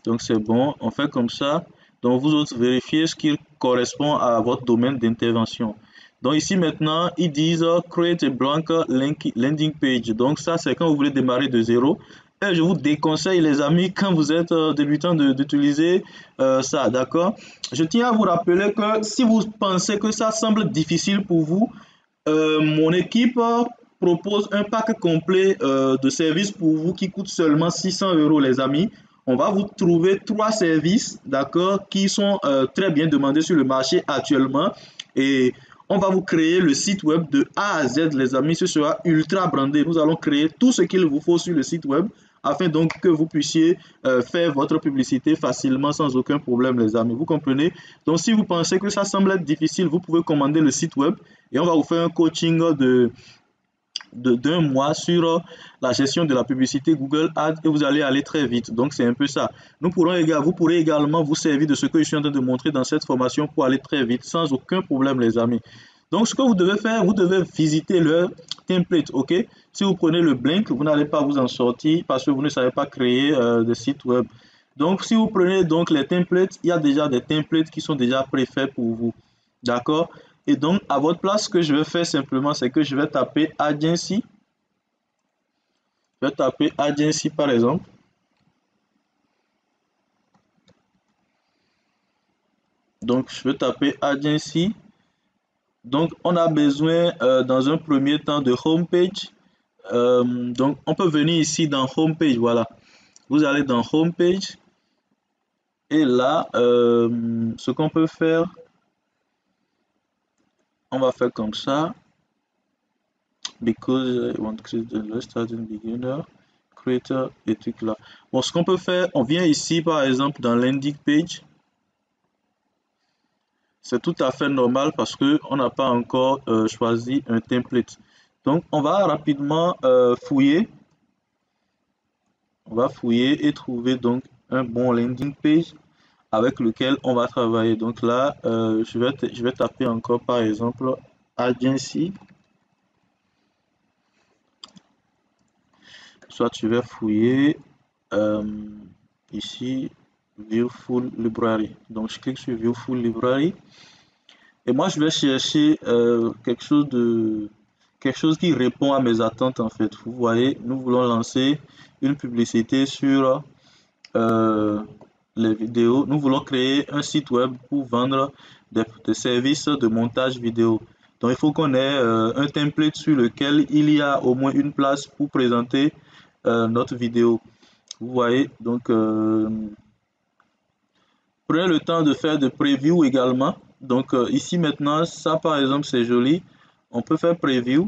Donc, c'est bon. On fait comme ça. Donc, vous autres, vérifiez ce qui correspond à votre domaine d'intervention. Donc, ici, maintenant, ils disent Create a blank landing page. Donc, ça, c'est quand vous voulez démarrer de zéro. Et je vous déconseille, les amis, quand vous êtes débutant, d'utiliser ça, d'accord? Je tiens à vous rappeler que si vous pensez que ça semble difficile pour vous, mon équipe propose un pack complet de services pour vous qui coûte seulement 600 euros, les amis. On va vous trouver 3 services, d'accord, qui sont très bien demandés sur le marché actuellement. Et on va vous créer le site web de A à Z, les amis. Ce sera ultra brandé. Nous allons créer tout ce qu'il vous faut sur le site web afin donc que vous puissiez faire votre publicité facilement sans aucun problème, les amis. Vous comprenez? Donc, si vous pensez que ça semble être difficile, vous pouvez commander le site web et on va vous faire un coaching d'un mois sur la gestion de la publicité Google Ads et vous allez aller très vite. Donc, c'est un peu ça. Vous pourrez également vous servir de ce que je suis en train de montrer dans cette formation pour aller très vite sans aucun problème, les amis. Donc, ce que vous devez faire, vous devez visiter le template, ok? Si vous prenez le Blink, vous n'allez pas vous en sortir parce que vous ne savez pas créer de site web. Donc, si vous prenez donc les templates, il y a déjà des templates qui sont déjà préfaits pour vous. D'accord? Et donc, à votre place, ce que je vais faire simplement, c'est que je vais taper Agency. Je vais taper Agency, par exemple. Donc, je vais taper Agency. Donc, on a besoin, dans un premier temps, de Homepage. Donc, on peut venir ici dans Homepage, voilà. Vous allez dans Homepage. Et là, ce qu'on peut faire, on va faire comme ça. Because I want to create the starting beginner, creator et trucs là. Bon, ce qu'on peut faire, on vient ici par exemple dans landing page. C'est tout à fait normal parce que on n'a pas encore choisi un template. Donc, on va rapidement fouiller. On va fouiller et trouver donc un bon landing page avec lequel on va travailler. Donc là, je vais taper encore par exemple Agency. Soit tu vas fouiller ici View Full Library. Donc je clique sur View Full Library et moi je vais chercher quelque chose qui répond à mes attentes en fait. Vous voyez, nous voulons lancer une publicité sur les vidéos. Nous voulons créer un site web pour vendre des services de montage vidéo. Donc il faut qu'on ait un template sur lequel il y a au moins une place pour présenter notre vidéo. Vous voyez, donc prenez le temps de faire des previews également. Donc ici maintenant, ça par exemple c'est joli. On peut faire preview.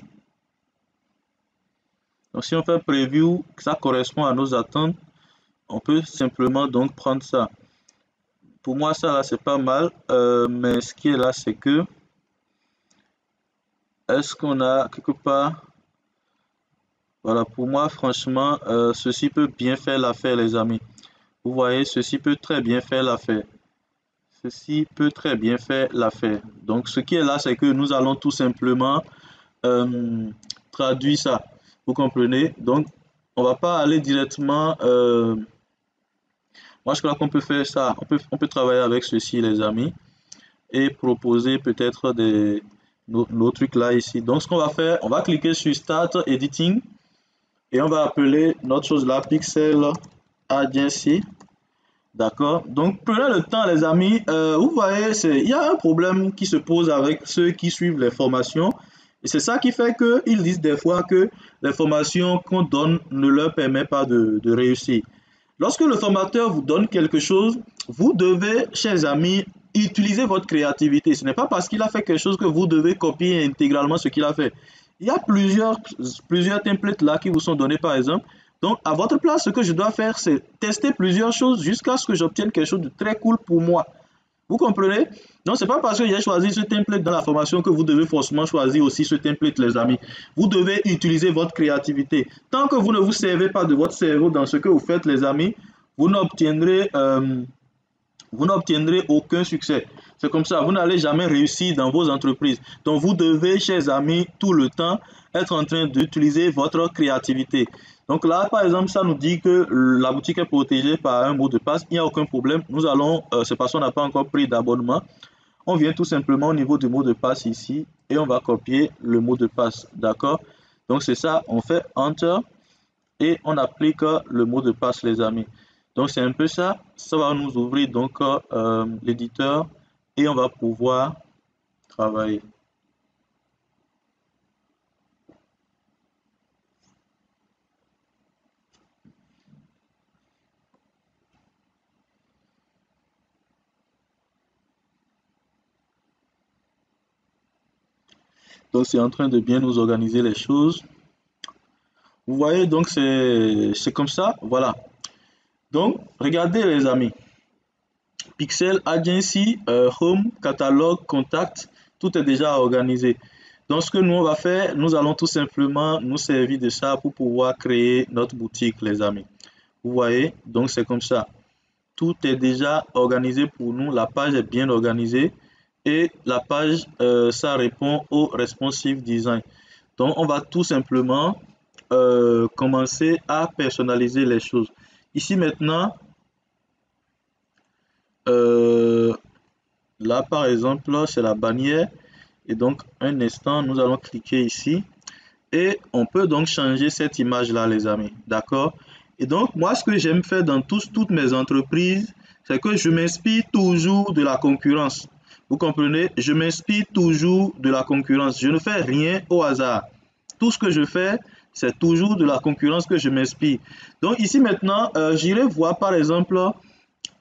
Donc si on fait preview, ça correspond à nos attentes. On peut simplement donc prendre ça. Pour moi ça là c'est pas mal. Mais ce qui est là c'est que est-ce qu'on a quelque part. Voilà, pour moi franchement ceci peut bien faire l'affaire les amis. Vous voyez, ceci peut très bien faire l'affaire. Ceci peut très bien faire l'affaire. Donc, ce qui est là, c'est que nous allons tout simplement traduire ça. Vous comprenez? Donc, on va pas aller directement. Moi, je crois qu'on peut faire ça. On peut travailler avec ceci, les amis, et proposer peut-être nos trucs là ici. Donc, ce qu'on va faire, on va cliquer sur Start Editing et on va appeler notre chose là Pixel Agency. D'accord. Donc, prenez le temps, les amis. Vous voyez, il y a un problème qui se pose avec ceux qui suivent les formations. Et c'est ça qui fait qu'ils disent des fois que les formations qu'on donne ne leur permet pas de réussir. Lorsque le formateur vous donne quelque chose, vous devez, chers amis, utiliser votre créativité. Ce n'est pas parce qu'il a fait quelque chose que vous devez copier intégralement ce qu'il a fait. Il y a plusieurs templates là qui vous sont donnés par exemple. Donc, à votre place, ce que je dois faire, c'est tester plusieurs choses jusqu'à ce que j'obtienne quelque chose de très cool pour moi. Vous comprenez? Donc, ce n'est pas parce que j'ai choisi ce template dans la formation que vous devez forcément choisir aussi ce template, les amis. Vous devez utiliser votre créativité. Tant que vous ne vous servez pas de votre cerveau dans ce que vous faites, les amis, vous n'obtiendrez aucun succès. C'est comme ça, vous n'allez jamais réussir dans vos entreprises. Donc, vous devez, chers amis, tout le temps être en train d'utiliser votre créativité. Donc là, par exemple, ça nous dit que la boutique est protégée par un mot de passe. Il n'y a aucun problème. Nous allons, c'est parce qu'on n'a pas encore pris d'abonnement. On vient tout simplement au niveau du mot de passe ici et on va copier le mot de passe. D'accord? Donc c'est ça, on fait Enter et on applique le mot de passe, les amis. Donc c'est un peu ça. Ça va nous ouvrir donc l'éditeur et on va pouvoir travailler. Donc c'est en train de bien nous organiser les choses. Vous voyez, donc c'est comme ça. Voilà. Donc, regardez les amis. Pixel, Agency, Home, Catalogue, Contact, tout est déjà organisé. Donc, ce que nous on va faire, nous allons tout simplement nous servir de ça pour pouvoir créer notre boutique, les amis. Vous voyez, donc c'est comme ça. Tout est déjà organisé pour nous. La page est bien organisée et la page, ça répond au responsive design. Donc, on va tout simplement commencer à personnaliser les choses. Ici maintenant, euh, là par exemple, c'est la bannière. Et donc, un instant, nous allons cliquer ici. Et on peut donc changer cette image-là, les amis. D'accord? Et donc, moi, ce que j'aime faire dans toutes mes entreprises, c'est que je m'inspire toujours de la concurrence. Vous comprenez? Je m'inspire toujours de la concurrence. Je ne fais rien au hasard. Tout ce que je fais, c'est toujours de la concurrence que je m'inspire. Donc ici maintenant, j'irai voir par exemple,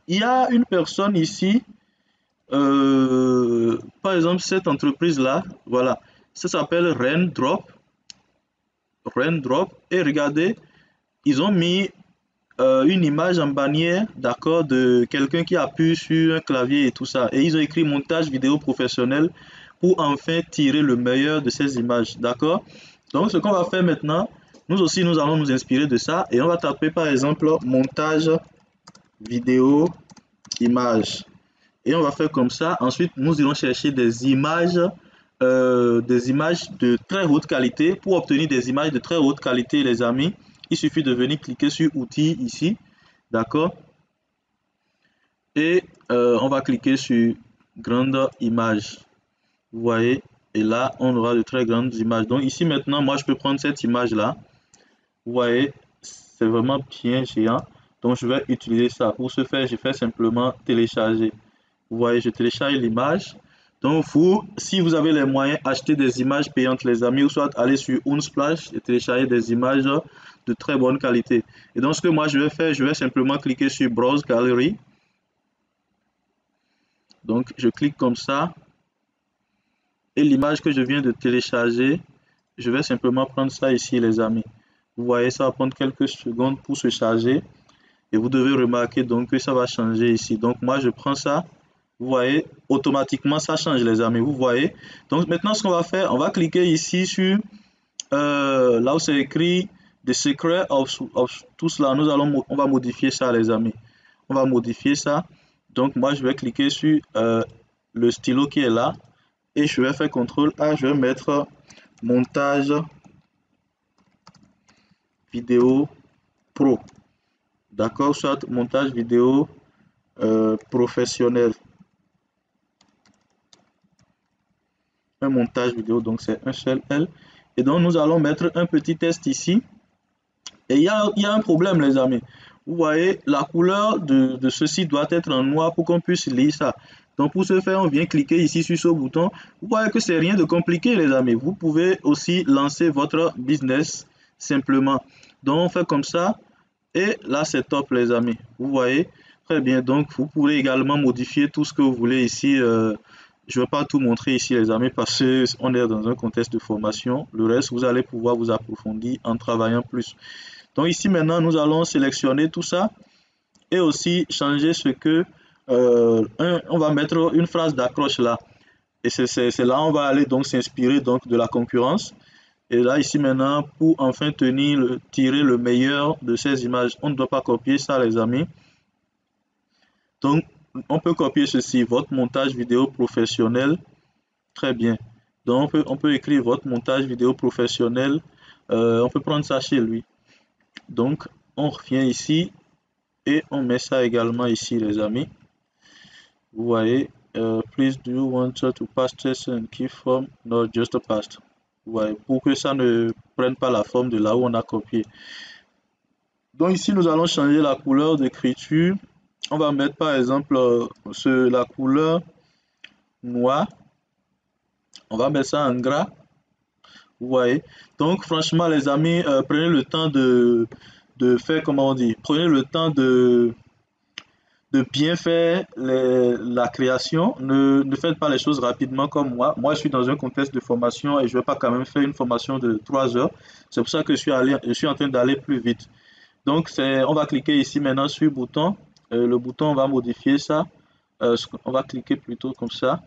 il y a une personne ici, par exemple cette entreprise-là, voilà, ça s'appelle Raindrop. Raindrop. Et regardez, ils ont mis une image en bannière, d'accord, de quelqu'un qui appuie sur un clavier et tout ça. Et ils ont écrit montage vidéo professionnel pour enfin tirer le meilleur de ces images, d'accord? Donc, ce qu'on va faire maintenant, nous aussi, nous allons nous inspirer de ça et on va taper par exemple montage vidéo image. Et on va faire comme ça. Ensuite, nous irons chercher des images de très haute qualité. Pour obtenir des images de très haute qualité, les amis, il suffit de venir cliquer sur outils ici, d'accord? Et on va cliquer sur grande image. Vous voyez, et là, on aura de très grandes images. Donc ici maintenant, moi, je peux prendre cette image-là. Vous voyez, c'est vraiment bien géant. Donc je vais utiliser ça. Pour ce faire, je fais simplement télécharger. Vous voyez, je télécharge l'image. Donc vous, si vous avez les moyens, achetez des images payantes, les amis, ou soit aller sur Unsplash et télécharger des images de très bonne qualité. Et donc ce que moi je vais faire, je vais simplement cliquer sur Browse Gallery. Donc je clique comme ça. Et l'image que je viens de télécharger, je vais simplement prendre ça ici, les amis. Vous voyez, ça va prendre quelques secondes pour se charger. Et vous devez remarquer donc que ça va changer ici. Donc moi je prends ça. Vous voyez, automatiquement ça change, les amis. Vous voyez. Donc maintenant ce qu'on va faire, on va cliquer ici sur là où c'est écrit The Secret of tout cela. On va modifier ça, les amis. On va modifier ça. Donc moi je vais cliquer sur le stylo qui est là. Et je vais faire CTRL A, je vais mettre montage vidéo pro. D'accord, soit montage vidéo professionnel. un montage vidéo, donc c'est un seul L. Et donc nous allons mettre un petit test ici. Et il y a un problème, les amis. Vous voyez, la couleur de ceci doit être en noir pour qu'on puisse lire ça. Donc pour ce faire, on vient cliquer ici sur ce bouton. Vous voyez que c'est rien de compliqué, les amis. Vous pouvez aussi lancer votre business simplement. Donc on fait comme ça. Et là, c'est top, les amis. Vous voyez? Très bien. Donc, vous pourrez également modifier tout ce que vous voulez ici. Je ne vais pas tout montrer ici, les amis, parce qu'on est dans un contexte de formation. Le reste, vous allez pouvoir vous approfondir en travaillant plus. Donc, ici, maintenant, nous allons sélectionner tout ça et aussi changer ce que... on va mettre une phrase d'accroche là. Et c'est là on va aller donc s'inspirer donc de la concurrence. Et là, ici maintenant, pour enfin tirer le meilleur de ces images, on ne doit pas copier ça, les amis. Donc, on peut copier ceci, votre montage vidéo professionnel. Très bien. Donc, on peut écrire votre montage vidéo professionnel. On peut prendre ça chez lui. Donc, on revient ici et on met ça également ici, les amis. Vous voyez, please do you want to paste this in key form, not just a paste. Ouais, pour que ça ne prenne pas la forme de là où on a copié. Donc ici, nous allons changer la couleur d'écriture. On va mettre par exemple la couleur noire. On va mettre ça en gras. Vous voyez. Donc franchement, les amis, prenez le temps de faire, comment on dit, prenez le temps de bien faire la création. Ne faites pas les choses rapidement comme moi. Moi, je suis dans un contexte de formation et je ne vais pas quand même faire une formation de 3 heures. C'est pour ça que je suis en train d'aller plus vite. Donc, on va cliquer ici maintenant sur le bouton. Le bouton, on va modifier ça. On va cliquer plutôt comme ça.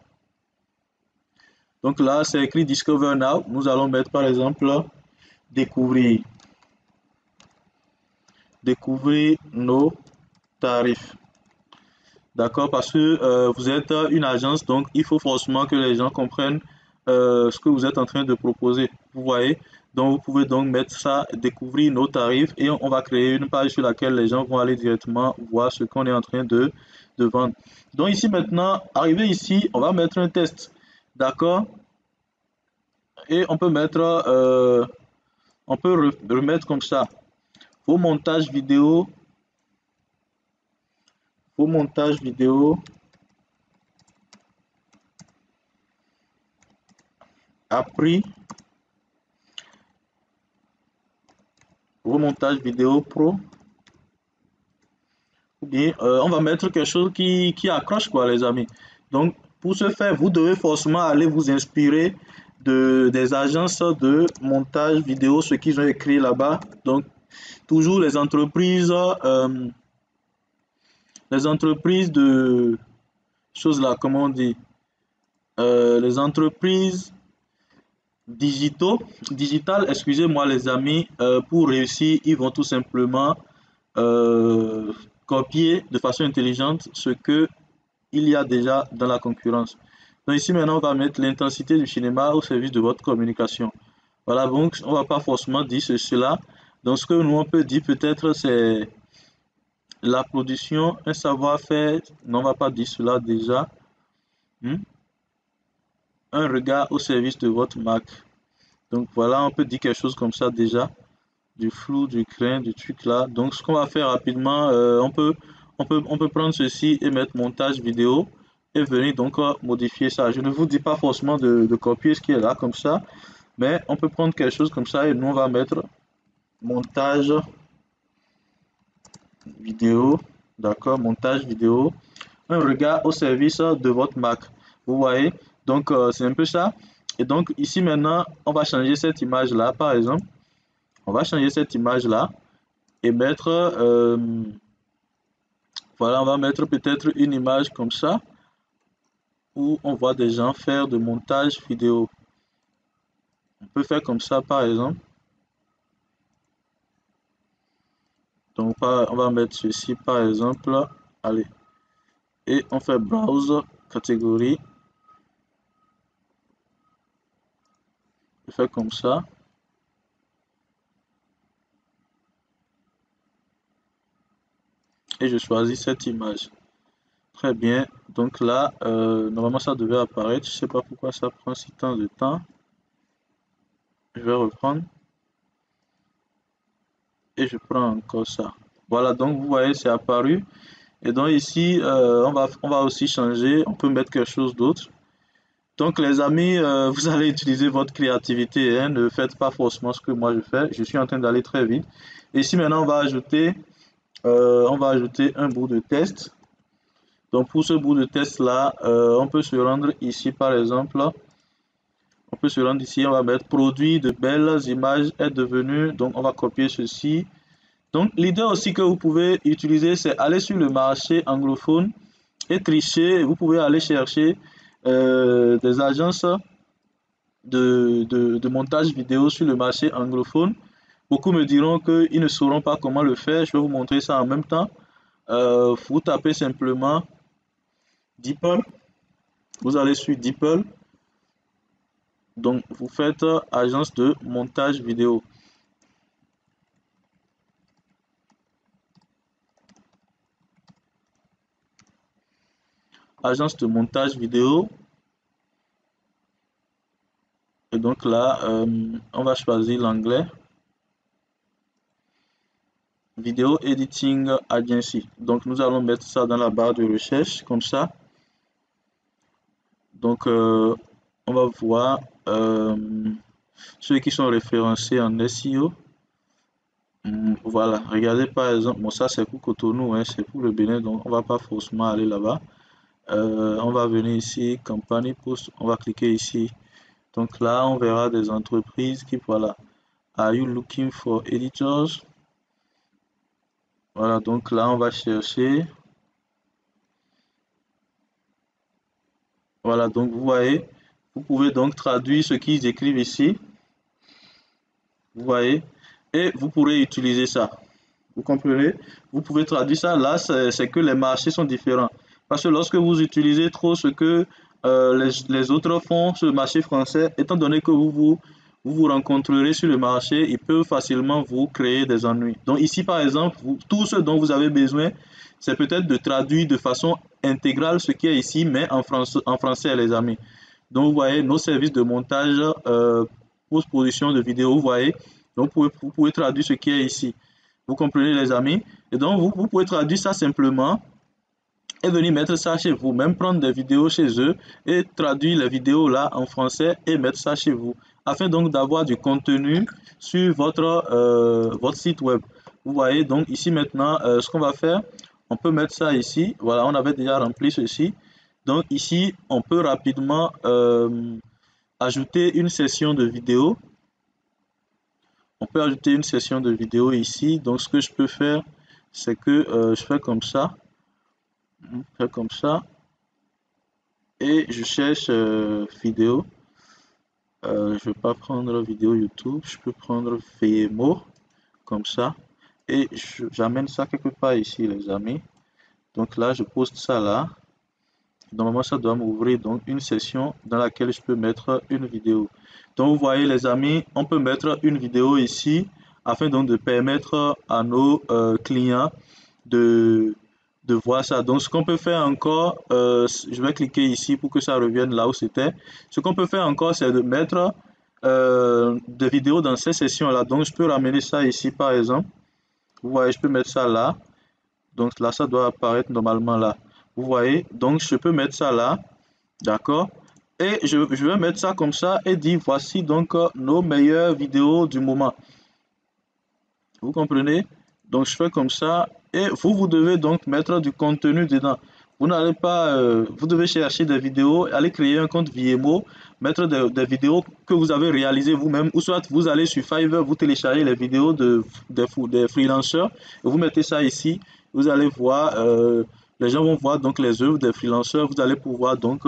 Donc là, c'est écrit Discover Now. Nous allons mettre par exemple découvrir. Découvrir nos tarifs. D'accord, parce que vous êtes une agence, donc il faut forcément que les gens comprennent ce que vous êtes en train de proposer. Vous voyez, donc vous pouvez donc mettre ça, découvrir nos tarifs et on va créer une page sur laquelle les gens vont aller directement voir ce qu'on est en train de vendre. Donc ici maintenant, arrivé ici, on va mettre un test. D'accord? Et on peut mettre, on peut remettre comme ça. Vos montages vidéo, vos montages vidéo appris, vos montages vidéo pro, ou bien on va mettre quelque chose qui accroche quoi les amis. Donc pour ce faire, vous devez forcément aller vous inspirer des agences de montage vidéo, ce qu'ils ont écrit là-bas. Donc toujours les entreprises de choses là, comment on dit, les entreprises digitales, excusez-moi les amis, pour réussir, ils vont tout simplement euh, copier de façon intelligente ce que il y a déjà dans la concurrence. Donc ici maintenant, on va mettre l'intensité du cinéma au service de votre communication. Voilà, donc on va pas forcément dire cela. Donc ce que nous on peut dire peut-être c'est la production, un savoir-faire. Non, on va pas dire cela déjà. Hmm? Un regard au service de votre marque. Donc voilà, on peut dire quelque chose comme ça déjà. Du flou, du grain, du truc là. Donc ce qu'on va faire rapidement, on peut prendre ceci et mettre montage vidéo et venir donc modifier ça. Je ne vous dis pas forcément de copier ce qui est là comme ça, mais on peut prendre quelque chose comme ça et nous on va mettre montage vidéo, d'accord, montage vidéo, un regard au service de votre marque. Vous voyez, donc c'est un peu ça. Et donc ici maintenant, on va changer cette image là, par exemple. On va changer cette image là et mettre, voilà, on va mettre peut-être une image comme ça où on voit des gens faire de montage vidéo. On peut faire comme ça par exemple. Donc on va mettre ceci par exemple. Allez. Et on fait browse catégorie. Je fais comme ça. Et je choisis cette image. Très bien. Donc là, normalement, ça devait apparaître. Je sais pas pourquoi ça prend si tant de temps. Je vais reprendre et je prends encore ça. Voilà, donc vous voyez, c'est apparu. Et donc ici, on va aussi changer. On peut mettre quelque chose d'autre. Donc les amis, vous allez utiliser votre créativité, hein. Ne faites pas forcément ce que moi je fais. Je suis en train d'aller très vite. Et ici maintenant, on va ajouter un bout de test. Donc pour ce bout de test là, on peut se rendre ici par exemple. On peut se rendre ici, on va mettre produit de belles images est devenu. Donc on va copier ceci. Donc l'idée aussi que vous pouvez utiliser, c'est aller sur le marché anglophone et tricher. Vous pouvez aller chercher des agences de montage vidéo sur le marché anglophone. Beaucoup me diront qu'ils ne sauront pas comment le faire. Je vais vous montrer ça en même temps. Vous tapez simplement DeepL. Vous allez sur DeepL. Donc, vous faites agence de montage vidéo. Agence de montage vidéo. Et donc là, on va choisir l'anglais. Video Editing Agency. Donc, nous allons mettre ça dans la barre de recherche, comme ça. Donc, on va voir ceux qui sont référencés en SEO. Voilà, regardez par exemple, bon ça c'est pour Cotonou, hein, c'est pour le Bénin, donc on va pas forcément aller là-bas. On va venir ici, campagne post, on va cliquer ici. Donc là, on verra des entreprises qui, voilà, are you looking for editors? Voilà, donc là, on va chercher. Voilà, donc vous voyez, vous pouvez donc traduire ce qu'ils écrivent ici, vous voyez, et vous pourrez utiliser ça. Vous comprenez? Vous pouvez traduire ça. Là, c'est que les marchés sont différents. Parce que lorsque vous utilisez trop ce que les autres font sur le marché français, étant donné que vous rencontrerez sur le marché, ils peuvent facilement vous créer des ennuis. Donc ici, par exemple, tout ce dont vous avez besoin, c'est peut-être de traduire de façon intégrale ce qui est ici, mais en français, les amis. Donc, vous voyez, nos services de montage, post-production de vidéos, vous voyez. Donc, vous pouvez traduire ce qui est ici. Vous comprenez, les amis? Et donc, vous pouvez traduire ça simplement et venir mettre ça chez vous. Même prendre des vidéos chez eux et traduire les vidéos là en français et mettre ça chez vous. Afin donc d'avoir du contenu sur votre site web. Vous voyez, donc ici maintenant, ce qu'on va faire, on peut mettre ça ici. Voilà, on avait déjà rempli ceci. Donc ici, on peut rapidement ajouter une session de vidéo. On peut ajouter une session de vidéo ici. Donc, ce que je peux faire, c'est que je fais comme ça. Je fais comme ça. Et je cherche vidéo. Je ne vais pas prendre vidéo YouTube. Je peux prendre VMO. Comme ça. Et j'amène ça quelque part ici, les amis. Donc là, je poste ça là. Normalement, ça doit m'ouvrir donc une session dans laquelle je peux mettre une vidéo. Donc, vous voyez, les amis, on peut mettre une vidéo ici afin donc de permettre à nos clients de, de voir ça. Donc, ce qu'on peut faire encore, je vais cliquer ici pour que ça revienne là où c'était. Ce qu'on peut faire encore, c'est de mettre des vidéos dans ces sessions-là. Donc, je peux ramener ça ici, par exemple. Vous voyez, je peux mettre ça là. Donc là, ça doit apparaître normalement là. Vous voyez, donc je peux mettre ça là, d'accord? Et je vais mettre ça comme ça et dire voici donc nos meilleures vidéos du moment. Vous comprenez? Donc je fais comme ça et vous devez donc mettre du contenu dedans. Vous n'allez pas, vous devez chercher des vidéos, aller créer un compte Vimeo, mettre des vidéos que vous avez réalisées vous-même, ou soit vous allez sur Fiverr, vous téléchargez les vidéos des freelancers et vous mettez ça ici. Vous allez voir, les gens vont voir donc les œuvres des freelancers, vous allez pouvoir donc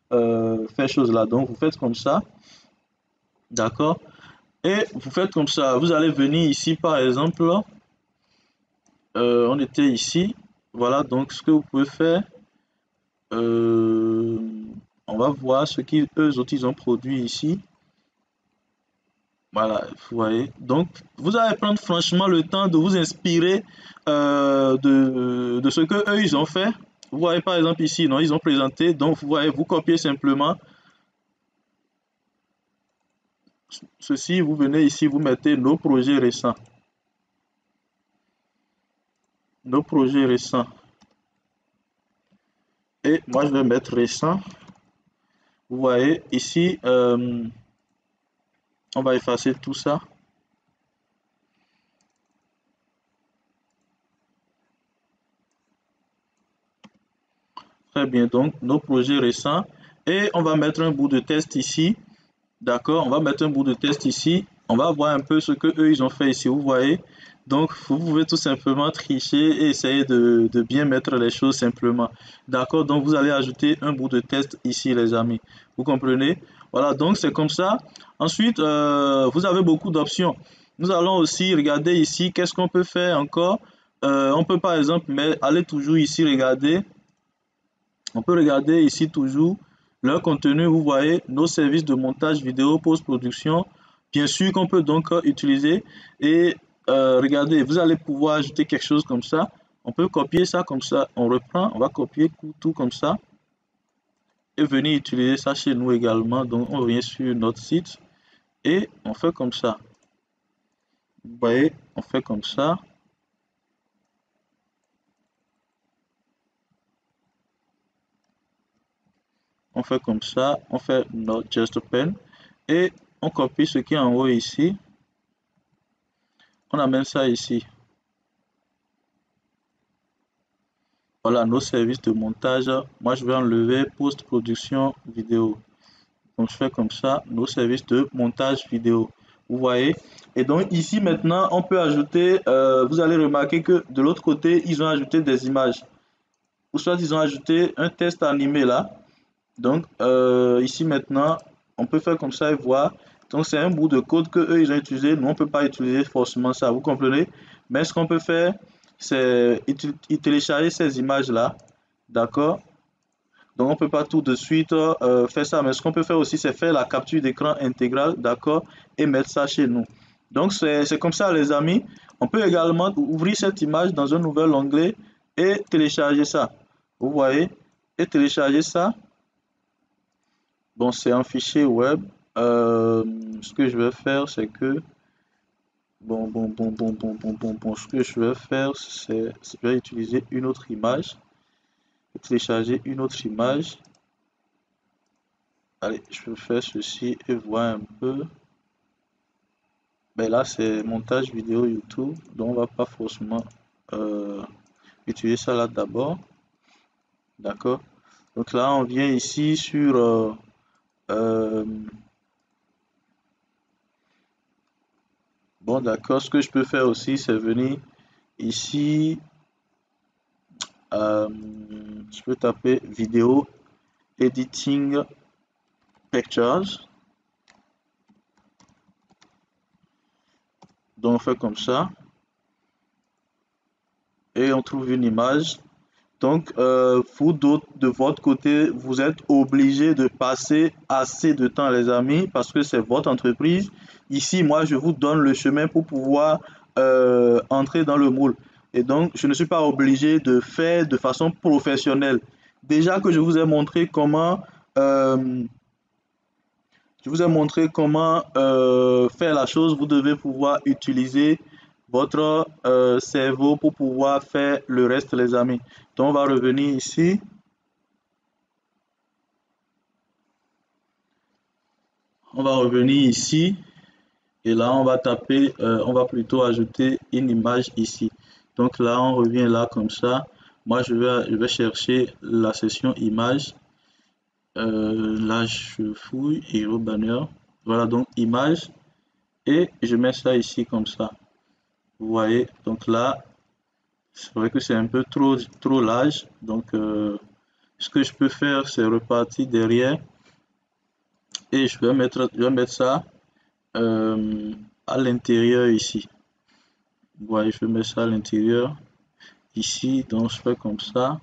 faire chose là. Donc vous faites comme ça, d'accord? Et vous faites comme ça. Vous allez venir ici par exemple. On était ici. Voilà, donc ce que vous pouvez faire, euh, on va voir ce qu'ils eux autres ils ont produit ici. Voilà, vous voyez. Donc, vous allez prendre franchement le temps de vous inspirer de ce que eux ils ont fait. Vous voyez par exemple ici, non, ils ont présenté, donc vous voyez, vous copiez simplement ceci, vous venez ici, vous mettez nos projets récents. Nos projets récents. Et moi, je vais mettre récent. Vous voyez ici, on va effacer tout ça. Très bien, donc nos projets récents. Et on va mettre un bout de test ici. D'accord, on va mettre un bout de test ici. On va voir un peu ce que eux ils ont fait ici. Vous voyez, donc vous pouvez tout simplement tricher et essayer de bien mettre les choses simplement. D'accord, donc vous allez ajouter un bout de test ici, les amis. Vous comprenez? Voilà, donc c'est comme ça. Ensuite, vous avez beaucoup d'options. Nous allons aussi regarder ici qu'est-ce qu'on peut faire encore. On peut par exemple aller toujours ici regarder. On peut regarder ici toujours leur contenu, vous voyez, nos services de montage vidéo, post-production, bien sûr qu'on peut donc utiliser. Et regardez, vous allez pouvoir ajouter quelque chose comme ça. On peut copier ça comme ça, on reprend, on va copier tout comme ça et venir utiliser ça chez nous également. Donc on revient sur notre site et on fait comme ça. Vous voyez, on fait comme ça. On fait comme ça, on fait notre just pen et on copie ce qui est en haut ici. On amène ça ici. Voilà nos services de montage. Moi, je vais enlever post-production vidéo. Donc, je fais comme ça, nos services de montage vidéo. Vous voyez? Et donc, ici, maintenant, on peut ajouter, vous allez remarquer que de l'autre côté, ils ont ajouté des images. Ou soit, ils ont ajouté un test animé là. Donc, ici, maintenant, on peut faire comme ça et voir. Donc, c'est un bout de code que eux ils ont utilisé. Nous, on ne peut pas utiliser forcément ça. Vous comprenez? Mais ce qu'on peut faire, c'est télécharger ces images-là. D'accord? Donc, on ne peut pas tout de suite faire ça. Mais ce qu'on peut faire aussi, c'est faire la capture d'écran intégrale. D'accord? Et mettre ça chez nous. Donc, c'est comme ça, les amis. On peut également ouvrir cette image dans un nouvel onglet et télécharger ça. Vous voyez? Et télécharger ça. Bon, c'est un fichier web. Ce que je vais faire, c'est que ce que je vais faire, c'est je vais utiliser une autre image, télécharger une autre image. Allez, je peux faire ceci et voir un peu. Ben là, c'est montage vidéo YouTube, donc on va pas forcément utiliser ça là d'abord. D'accord. Donc là, on vient ici sur bon, d'accord. Ce que je peux faire aussi, c'est venir ici. Je peux taper vidéo editing pictures. Donc on fait comme ça. Et on trouve une image. Donc vous de votre côté, vous êtes obligé de passer assez de temps, les amis, parce que c'est votre entreprise. Ici, moi, je vous donne le chemin pour pouvoir entrer dans le moule. Et donc, je ne suis pas obligé de faire de façon professionnelle. Déjà que je vous ai montré comment faire la chose, vous devez pouvoir utiliser votre cerveau pour pouvoir faire le reste, les amis. Donc, on va revenir ici. On va revenir ici. Et là, on va taper, on va plutôt ajouter une image ici. Donc là, on revient là comme ça. Moi, je vais chercher la section image. Là, je fouille, hero banner. Voilà, donc image. Et je mets ça ici comme ça. Vous voyez, donc là, c'est vrai que c'est un peu trop large. Donc, ce que je peux faire, c'est repartir derrière. Et je vais mettre ça à l'intérieur ici. Vous voyez, je vais mettre ça à l'intérieur ici. Donc, je fais comme ça.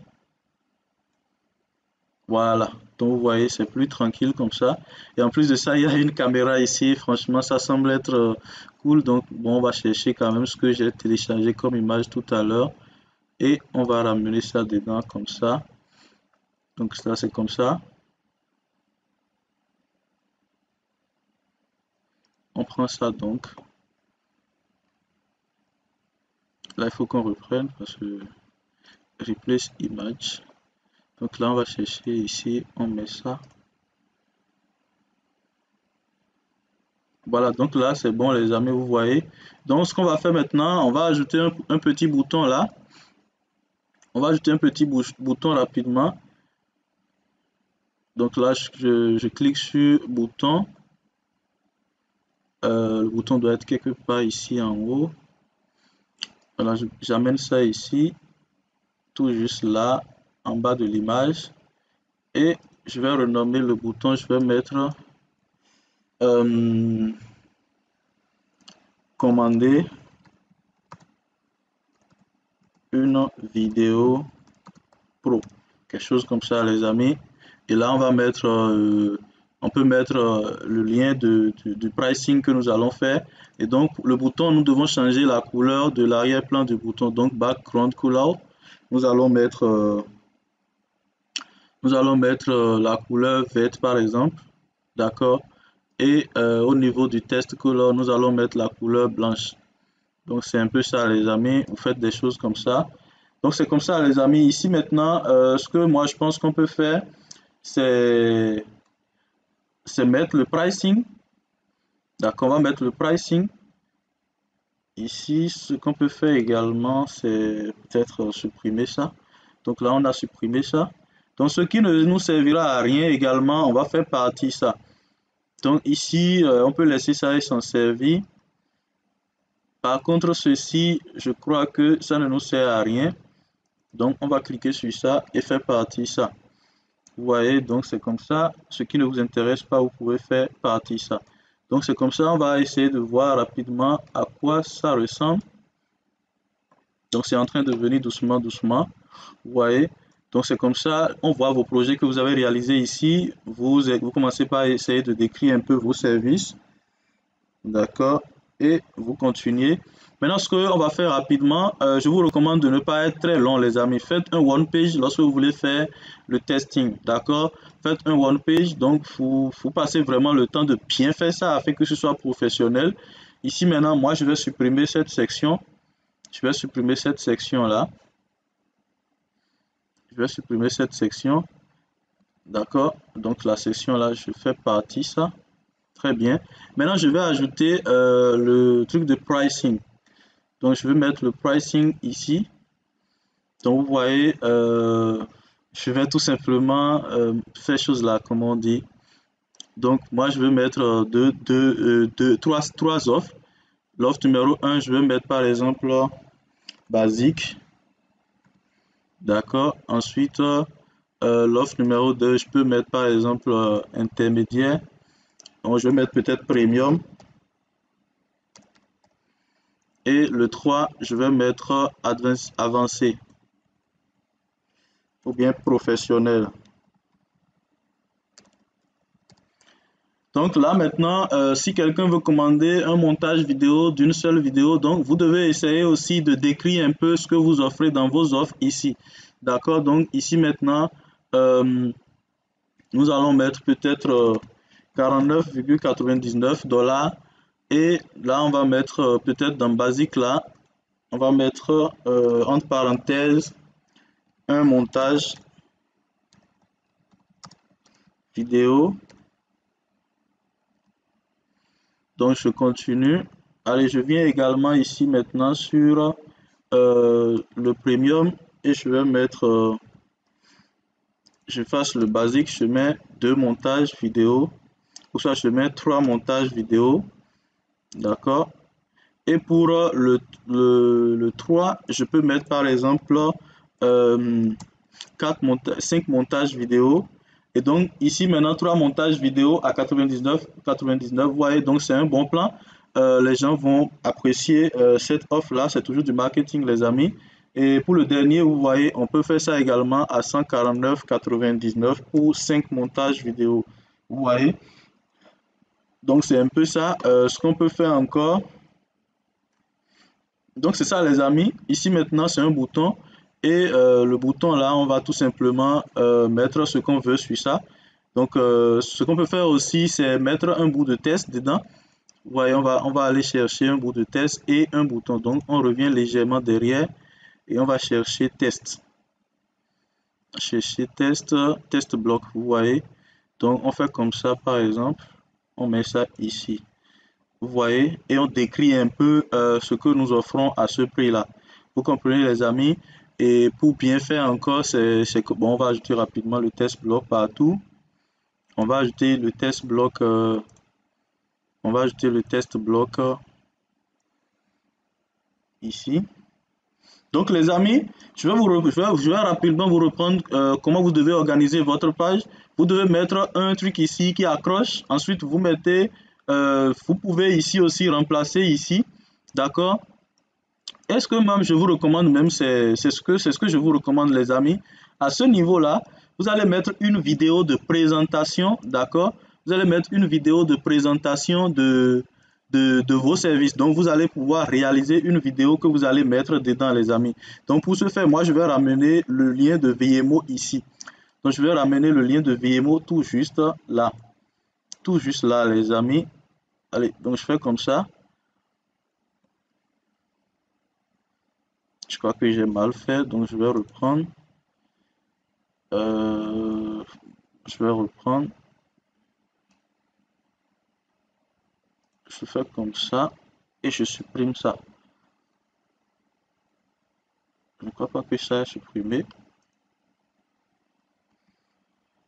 Voilà. Donc, vous voyez, c'est plus tranquille comme ça. Et en plus de ça, il y a une caméra ici. Franchement, ça semble être cool. Donc, bon, on va chercher quand même ce que j'ai téléchargé comme image tout à l'heure. Et on va ramener ça dedans comme ça. Donc ça c'est comme ça. On prend ça donc. Là il faut qu'on reprenne parce que replace image. Donc là on va chercher ici, on met ça. Voilà, donc là c'est bon les amis, vous voyez. Donc ce qu'on va faire maintenant, on va ajouter un petit bouton là. On va ajouter un petit bouton rapidement. Donc là je clique sur bouton. Le bouton doit être quelque part ici en haut. Voilà, j'amène ça ici, tout juste là, en bas de l'image. Et je vais renommer le bouton, je vais mettre commander une vidéo pro. Quelque chose comme ça les amis. Et là on va mettre, on peut mettre le lien du pricing que nous allons faire. Et donc le bouton, nous devons changer la couleur de l'arrière-plan du bouton. Donc background color, nous allons mettre la couleur verte par exemple, d'accord. Et au niveau du test color, nous allons mettre la couleur blanche. Donc c'est un peu ça les amis, vous faites des choses comme ça. Donc c'est comme ça les amis. Ici maintenant, ce que moi je pense qu'on peut faire, c'est mettre le pricing. D'accord, on va mettre le pricing. Ici, ce qu'on peut faire également, c'est peut-être supprimer ça. Donc là, on a supprimé ça. Donc ce qui ne nous servira à rien également, on va faire partir ça. Donc ici, on peut laisser ça et s'en servir. Par contre, ceci, je crois que ça ne nous sert à rien. Donc on va cliquer sur ça et faire partir ça. Vous voyez, donc c'est comme ça. Ce qui ne vous intéresse pas, vous pouvez faire partir ça. Donc c'est comme ça, on va essayer de voir rapidement à quoi ça ressemble. Donc c'est en train de venir doucement, doucement. Vous voyez, donc c'est comme ça, on voit vos projets que vous avez réalisés ici. Vous commencez par essayer de décrire un peu vos services. D'accord, et vous continuez. Maintenant, ce qu'on va faire rapidement, je vous recommande de ne pas être très long, les amis. Faites un one page lorsque vous voulez faire le testing, d'accord? Faites un one page, donc vous passez vraiment le temps de bien faire ça afin que ce soit professionnel. Ici, maintenant, moi, je vais supprimer cette section. Je vais supprimer cette section-là. Je vais supprimer cette section. D'accord? Donc, la section-là, je fais partie ça. Très bien. Maintenant, je vais ajouter le truc de pricing. Donc, je vais mettre le pricing ici. Donc, vous voyez, je vais tout simplement faire chose là, comme on dit. Donc, moi, je vais mettre trois offres. L'offre numéro 1, je vais mettre par exemple basique. D'accord. Ensuite, l'offre numéro 2, je peux mettre par exemple intermédiaire. Donc, je vais mettre peut-être premium. Et le 3, je vais mettre avancé ou bien professionnel. Donc là maintenant, si quelqu'un veut commander un montage vidéo d'une seule vidéo, donc vous devez essayer aussi de décrire un peu ce que vous offrez dans vos offres ici. D'accord, donc ici maintenant, nous allons mettre peut-être 49,99 $. Et là, on va mettre peut-être dans basique là, on va mettre entre parenthèses un montage vidéo. Donc je continue. Allez, je viens également ici maintenant sur le premium et je vais mettre, je fasse le basique, je mets 2 montages vidéo, ou soit je mets 3 montages vidéo, d'accord. Et pour le 3, je peux mettre par exemple 5 montages vidéo. Et donc ici maintenant 3 montages vidéo à 99, vous voyez, donc c'est un bon plan. Les gens vont apprécier cette offre là, c'est toujours du marketing les amis. Et pour le dernier, vous voyez, on peut faire ça également à 149,99 pour 5 montages vidéo, vous voyez. Donc c'est un peu ça. Ce qu'on peut faire encore, donc c'est ça les amis. Ici maintenant c'est un bouton Et le bouton là, on va tout simplement mettre ce qu'on veut sur ça. Donc, ce qu'on peut faire aussi, c'est mettre un bout de test dedans. Vous voyez, on va aller chercher un bout de test et un bouton. Donc, on revient légèrement derrière et on va chercher test. Chercher test, test bloc, vous voyez. Donc, on fait comme ça, par exemple. On met ça ici. Vous voyez, et on décrit un peu ce que nous offrons à ce prix-là. Vous comprenez, les amis? Et pour bien faire encore, c'est que bon, on va ajouter rapidement le test bloc partout. On va ajouter le test bloc. On va ajouter le test bloc ici. Donc, les amis, je vais rapidement vous reprendre comment vous devez organiser votre page. Vous devez mettre un truc ici qui accroche. Ensuite, vous mettez, vous pouvez ici aussi remplacer ici. D'accord? Est-ce que même je vous recommande, même c'est ce que je vous recommande, les amis. À ce niveau-là, vous allez mettre une vidéo de présentation. D'accord? Vous allez mettre une vidéo de présentation de vos services. Donc, vous allez pouvoir réaliser une vidéo que vous allez mettre dedans, les amis. Donc, pour ce faire, moi, je vais ramener le lien de VMO ici. Donc, je vais ramener le lien de VMO tout juste là. Tout juste là, les amis. Allez, donc je fais comme ça. Je crois que j'ai mal fait, donc je vais reprendre. Je vais reprendre. Je fais comme ça et je supprime ça. Je ne crois pas que ça a supprimé.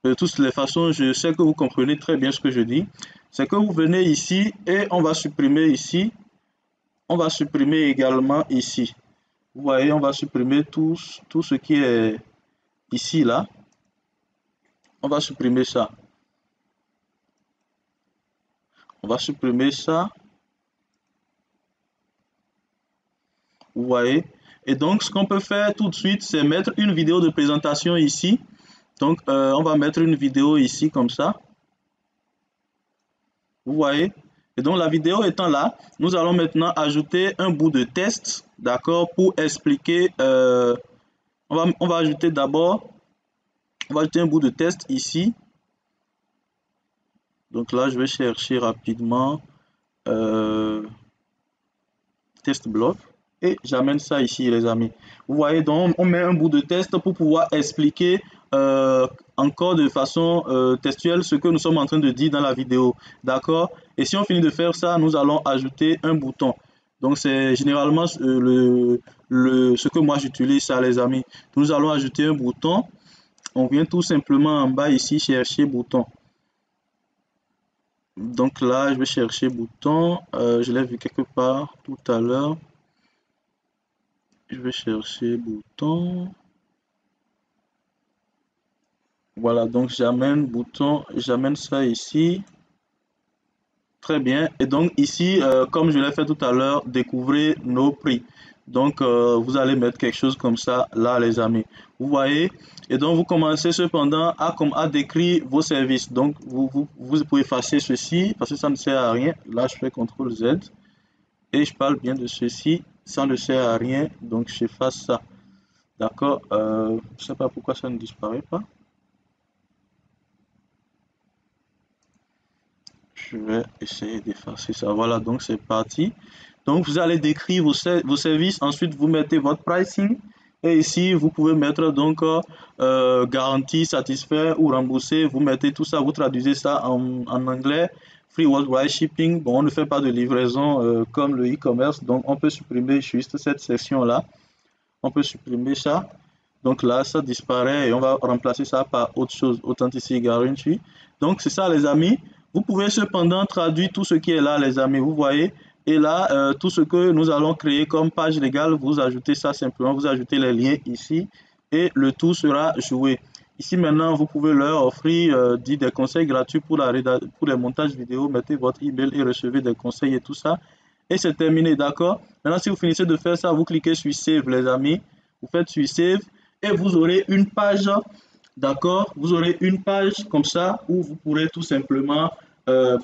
De toutes les façons, je sais que vous comprenez très bien ce que je dis. C'est que vous venez ici et on va supprimer ici. On va supprimer également ici. Vous voyez, on va supprimer tout ce qui est ici, là. On va supprimer ça. On va supprimer ça. Vous voyez. Et donc, ce qu'on peut faire tout de suite, c'est mettre une vidéo de présentation ici. Donc, on va mettre une vidéo ici comme ça. Vous voyez. Et donc, la vidéo étant là, nous allons maintenant ajouter un bout de test, d'accord, pour expliquer. On va ajouter d'abord, on va ajouter un bout de test ici. Donc là, je vais chercher rapidement test bloc et j'amène ça ici, les amis. Vous voyez, donc on met un bout de test pour pouvoir expliquer encore de façon textuelle ce que nous sommes en train de dire dans la vidéo. D'accord? Et si on finit de faire ça, nous allons ajouter un bouton. Donc c'est généralement ce que moi j'utilise, ça, les amis. Nous allons ajouter un bouton. On vient tout simplement en bas ici chercher bouton. Donc là, je vais chercher bouton. Je l'ai vu quelque part tout à l'heure. Je vais chercher bouton. Voilà, donc j'amène bouton, j'amène ça ici. Très bien. Et donc ici, comme je l'ai fait tout à l'heure, découvrez nos prix. Donc vous allez mettre quelque chose comme ça là, les amis. Vous voyez? Et donc vous commencez cependant à décrire vos services. Donc vous pouvez effacer ceci parce que ça ne sert à rien. Là, je fais CTRL Z et je parle bien de ceci. Ça ne sert à rien. Donc j'efface ça. D'accord? Je ne sais pas pourquoi ça ne disparaît pas. Je vais essayer d'effacer ça. Voilà, donc c'est parti. Donc vous allez décrire vos services. Ensuite, vous mettez votre pricing. Et ici, vous pouvez mettre donc garantie, satisfait ou remboursé. Vous mettez tout ça, vous traduisez ça en anglais. Free worldwide shipping. Bon, on ne fait pas de livraison comme le e-commerce. Donc on peut supprimer juste cette section-là. On peut supprimer ça. Donc là, ça disparaît et on va remplacer ça par autre chose. Authenticity guarantee. Donc c'est ça, les amis. Vous pouvez cependant traduire tout ce qui est là, les amis. Vous voyez. Et là, tout ce que nous allons créer comme page légale, vous ajoutez ça simplement. Vous ajoutez les liens ici et le tout sera joué. Ici maintenant, vous pouvez leur offrir des conseils gratuits pour les montages vidéo. Mettez votre email et recevez des conseils et tout ça. Et c'est terminé, d'accord? Maintenant, si vous finissez de faire ça, vous cliquez sur Save, les amis. Vous faites sur Save et vous aurez une page, d'accord? Vous aurez une page comme ça où vous pourrez tout simplement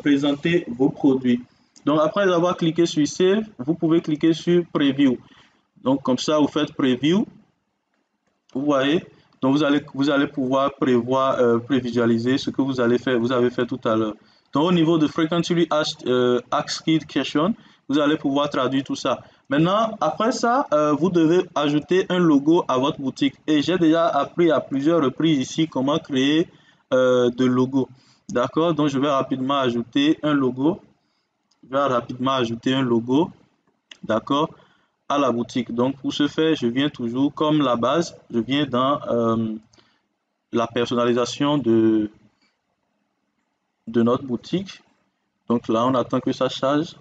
présenter vos produits. Donc, après avoir cliqué sur Save, vous pouvez cliquer sur Preview. Donc, comme ça, vous faites Preview. Vous voyez? Donc vous allez pouvoir prévoir, prévisualiser ce que vous avez fait tout à l'heure. Donc au niveau de Frequently Asked Question, vous allez pouvoir traduire tout ça. Maintenant, après ça, vous devez ajouter un logo à votre boutique. Et j'ai déjà appris à plusieurs reprises ici comment créer de logo. D'accord? Donc je vais rapidement ajouter un logo. Je vais rapidement ajouter un logo. D'accord? À la boutique. Donc pour ce faire, je viens toujours comme la base, je viens dans la personnalisation de notre boutique. Donc là, on attend que ça charge.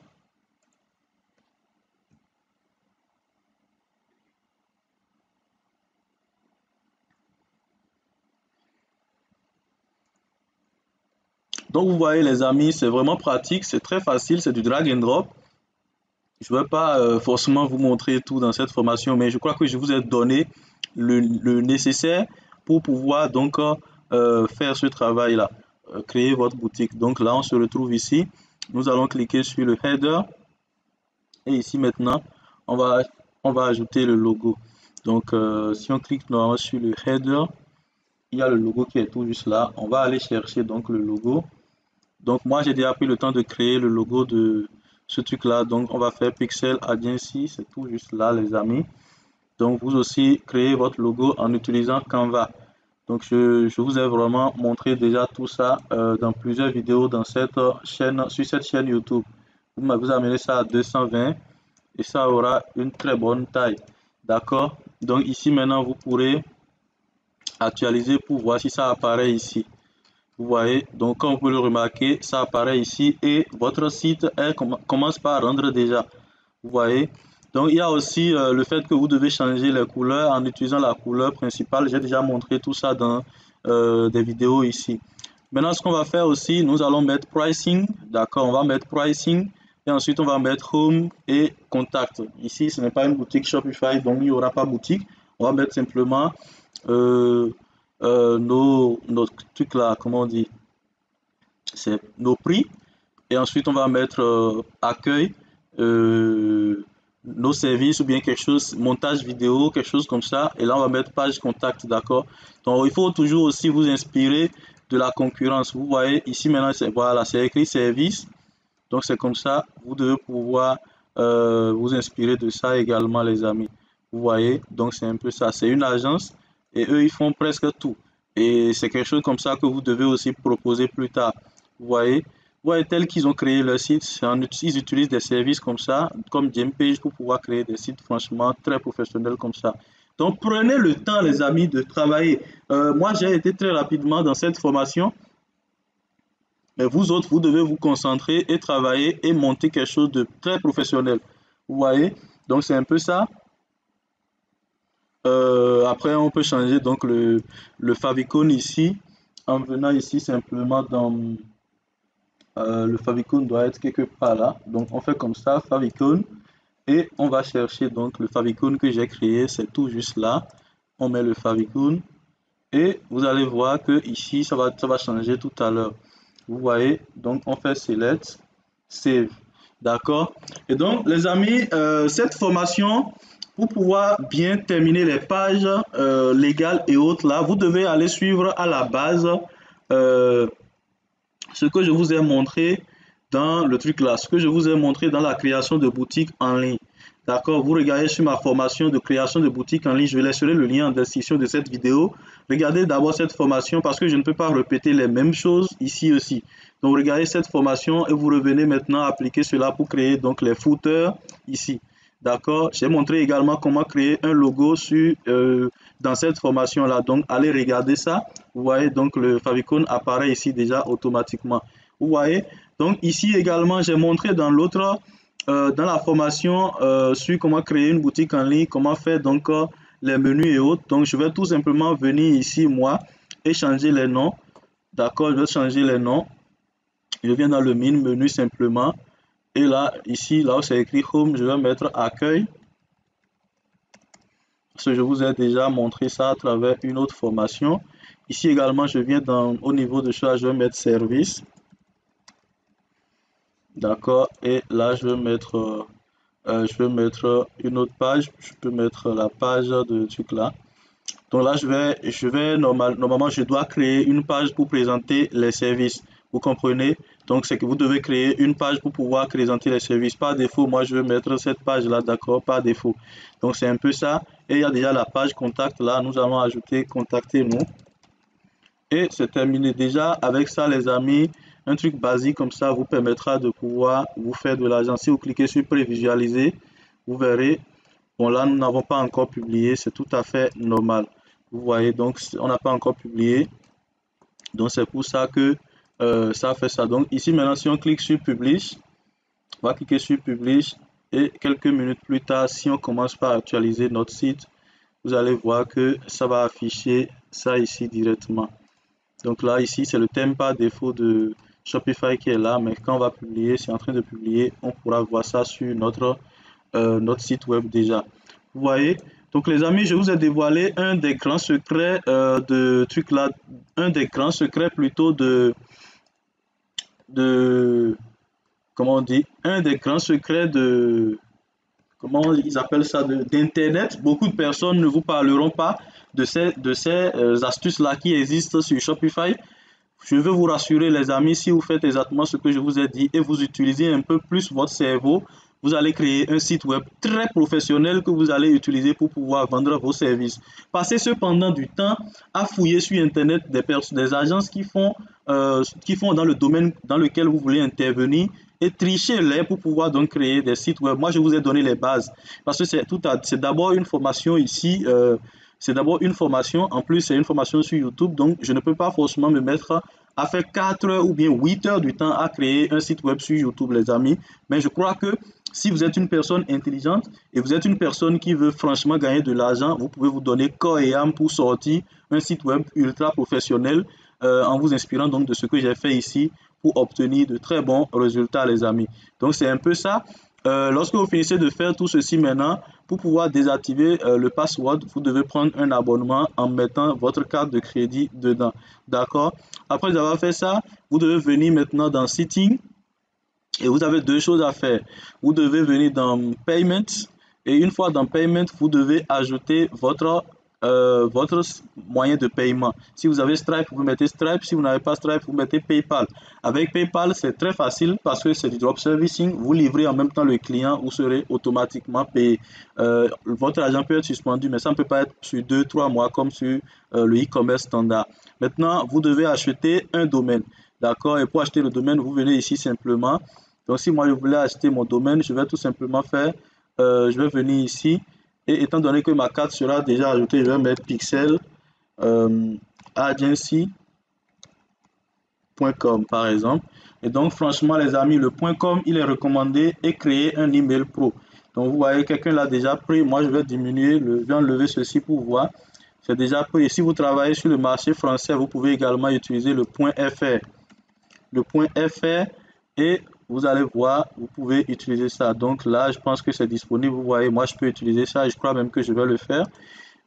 Donc vous voyez les amis, c'est vraiment pratique, c'est très facile, c'est du drag and drop. Je ne vais pas forcément vous montrer tout dans cette formation, mais je crois que je vous ai donné le nécessaire pour pouvoir donc faire ce travail-là, créer votre boutique. Donc là, on se retrouve ici. Nous allons cliquer sur le header et ici maintenant, on va, on va ajouter le logo. Donc si on clique normalement sur le header, il y a le logo qui est tout juste là. On va aller chercher donc le logo. Donc moi, j'ai déjà pris le temps de créer le logo de ce truc-là. Donc on va faire Pixel Agency, c'est tout juste là les amis. Donc vous aussi créez votre logo en utilisant Canva. Donc je vous ai vraiment montré déjà tout ça dans plusieurs vidéos dans cette chaîne, sur cette chaîne YouTube. Vous amenez ça à 220 et ça aura une très bonne taille. D'accord? Donc ici maintenant vous pourrez actualiser pour voir si ça apparaît ici. Vous voyez, donc comme vous pouvez le remarquer, ça apparaît ici et votre site commence par rendre déjà. Vous voyez, donc il y a aussi le fait que vous devez changer les couleurs en utilisant la couleur principale. J'ai déjà montré tout ça dans des vidéos ici. Maintenant, ce qu'on va faire aussi, nous allons mettre pricing. D'accord, on va mettre pricing et ensuite on va mettre home et contact. Ici, ce n'est pas une boutique Shopify, donc il n'y aura pas boutique. On va mettre simplement euh, nos trucs là, comment on dit, c'est nos prix. Et ensuite, on va mettre accueil, nos services ou bien quelque chose, montage vidéo, quelque chose comme ça. Et là, on va mettre page contact, d'accord? Donc, il faut toujours aussi vous inspirer de la concurrence. Vous voyez, ici maintenant, c'est voilà, c'est écrit service. Donc, c'est comme ça. Vous devez pouvoir vous inspirer de ça également, les amis. Vous voyez, donc c'est un peu ça. C'est une agence et eux, ils font presque tout. Et c'est quelque chose comme ça que vous devez aussi proposer plus tard. Vous voyez, ouais, tel qu'ils ont créé leur site, ils utilisent des services comme ça, comme Gempage, pour pouvoir créer des sites franchement très professionnels comme ça. Donc prenez le temps, les amis, de travailler. Moi, j'ai été très rapidement dans cette formation, mais vous autres, vous devez vous concentrer et travailler et monter quelque chose de très professionnel. Vous voyez? Donc c'est un peu ça. Après, on peut changer donc le favicon ici en venant ici simplement dans le favicon doit être quelque part là. Donc on fait comme ça, favicon, et on va chercher donc le favicon que j'ai créé, c'est tout juste là. On met le favicon et vous allez voir que ici ça va changer tout à l'heure. Vous voyez, donc on fait select, save. D'accord? Et donc les amis, cette formation, pour pouvoir bien terminer les pages légales et autres là, vous devez aller suivre à la base euh, ce que je vous ai montré dans le truc là, ce que je vous ai montré dans la création de boutiques en ligne. D'accord, vous regardez sur ma formation de création de boutiques en ligne, je laisserai le lien en description de cette vidéo. Regardez d'abord cette formation parce que je ne peux pas répéter les mêmes choses ici aussi. Donc regardez cette formation et vous revenez maintenant appliquer cela pour créer donc les footers ici. D'accord, j'ai montré également comment créer un logo dans cette formation là. Donc allez regarder ça. Vous voyez donc le favicon apparaît ici déjà automatiquement. Vous voyez, donc ici également j'ai montré dans la formation sur comment créer une boutique en ligne, comment faire donc les menus et autres. Donc je vais tout simplement venir ici moi et changer les noms. D'accord, je vais changer les noms. Je viens dans le menu simplement. Et là, ici, là où c'est écrit Home, je vais mettre Accueil. Parce que je vous ai déjà montré ça à travers une autre formation. Ici également, je viens au niveau de ça, je vais mettre Service. D'accord. Et là, je vais mettre une autre page. Je peux mettre la page de truc là. Donc là, normalement, je dois créer une page pour présenter les services. Vous comprenez? Donc, c'est que vous devez créer une page pour pouvoir présenter les services. Par défaut, moi, je vais mettre cette page-là, d'accord, par défaut. Donc, c'est un peu ça. Et il y a déjà la page contact là. Nous allons ajouter contactez-nous. Et c'est terminé. Déjà, avec ça, les amis, un truc basique comme ça vous permettra de pouvoir vous faire de l'argent. Si vous cliquez sur prévisualiser, vous verrez. Bon, là, nous n'avons pas encore publié. C'est tout à fait normal. Vous voyez, donc, on n'a pas encore publié. Donc, c'est pour ça que ça fait ça. Donc, ici, maintenant, si on clique sur Publish, on va cliquer sur Publish. Et quelques minutes plus tard, si on commence par actualiser notre site, vous allez voir que ça va afficher ça ici directement. Donc là, ici, c'est le thème par défaut de Shopify qui est là, mais quand on va publier, c'est en train de publier, on pourra voir ça sur notre site web déjà. Vous voyez? Donc les amis, je vous ai dévoilé un des grands secrets de trucs là, un des grands secrets plutôt comment on dit, un des grands secrets comment ils appellent ça, d'Internet. Beaucoup de personnes ne vous parleront pas de ces astuces-là qui existent sur Shopify. Je veux vous rassurer les amis, si vous faites exactement ce que je vous ai dit et vous utilisez un peu plus votre cerveau, vous allez créer un site web très professionnel que vous allez utiliser pour pouvoir vendre vos services. Passez cependant du temps à fouiller sur Internet des agences qui font dans le domaine dans lequel vous voulez intervenir et trichez-les pour pouvoir donc créer des sites web. Moi, je vous ai donné les bases parce que c'est d'abord une formation ici. C'est d'abord une formation, en plus c'est une formation sur YouTube, donc je ne peux pas forcément me mettre à faire 4 heures ou bien 8 heures du temps à créer un site web sur YouTube, les amis. Mais je crois que si vous êtes une personne intelligente et vous êtes une personne qui veut franchement gagner de l'argent, vous pouvez vous donner corps et âme pour sortir un site web ultra professionnel en vous inspirant donc de ce que j'ai fait ici pour obtenir de très bons résultats, les amis. Donc c'est un peu ça. Lorsque vous finissez de faire tout ceci maintenant, pour pouvoir désactiver le password, vous devez prendre un abonnement en mettant votre carte de crédit dedans. D'accord? Après avoir fait ça, vous devez venir maintenant dans Setting et vous avez deux choses à faire. Vous devez venir dans Payment et une fois dans Payment, vous devez ajouter votre moyen de paiement. Si vous avez Stripe, vous mettez Stripe. Si vous n'avez pas Stripe, vous mettez PayPal. Avec PayPal, c'est très facile parce que c'est du drop servicing. Vous livrez en même temps le client, vous serez automatiquement payé. Votre argent peut être suspendu, mais ça ne peut pas être sur 2-3 mois comme sur le e-commerce standard. Maintenant, vous devez acheter un domaine. D'accord? Et pour acheter le domaine, vous venez ici simplement. Donc, si moi je voulais acheter mon domaine, je vais tout simplement faire, je vais venir ici. Et étant donné que ma carte sera déjà ajoutée, je vais mettre pixel agency.com par exemple. Et donc, franchement, les amis, le .com, il est recommandé et créer un email pro. Donc, vous voyez, quelqu'un l'a déjà pris. Moi, je vais diminuer, je vais enlever ceci pour voir. C'est déjà pris. Et si vous travaillez sur le marché français, vous pouvez également utiliser le .fr. Le .fr et vous allez voir, vous pouvez utiliser ça. Donc là, je pense que c'est disponible. Vous voyez, moi, je peux utiliser ça. Je crois même que je vais le faire.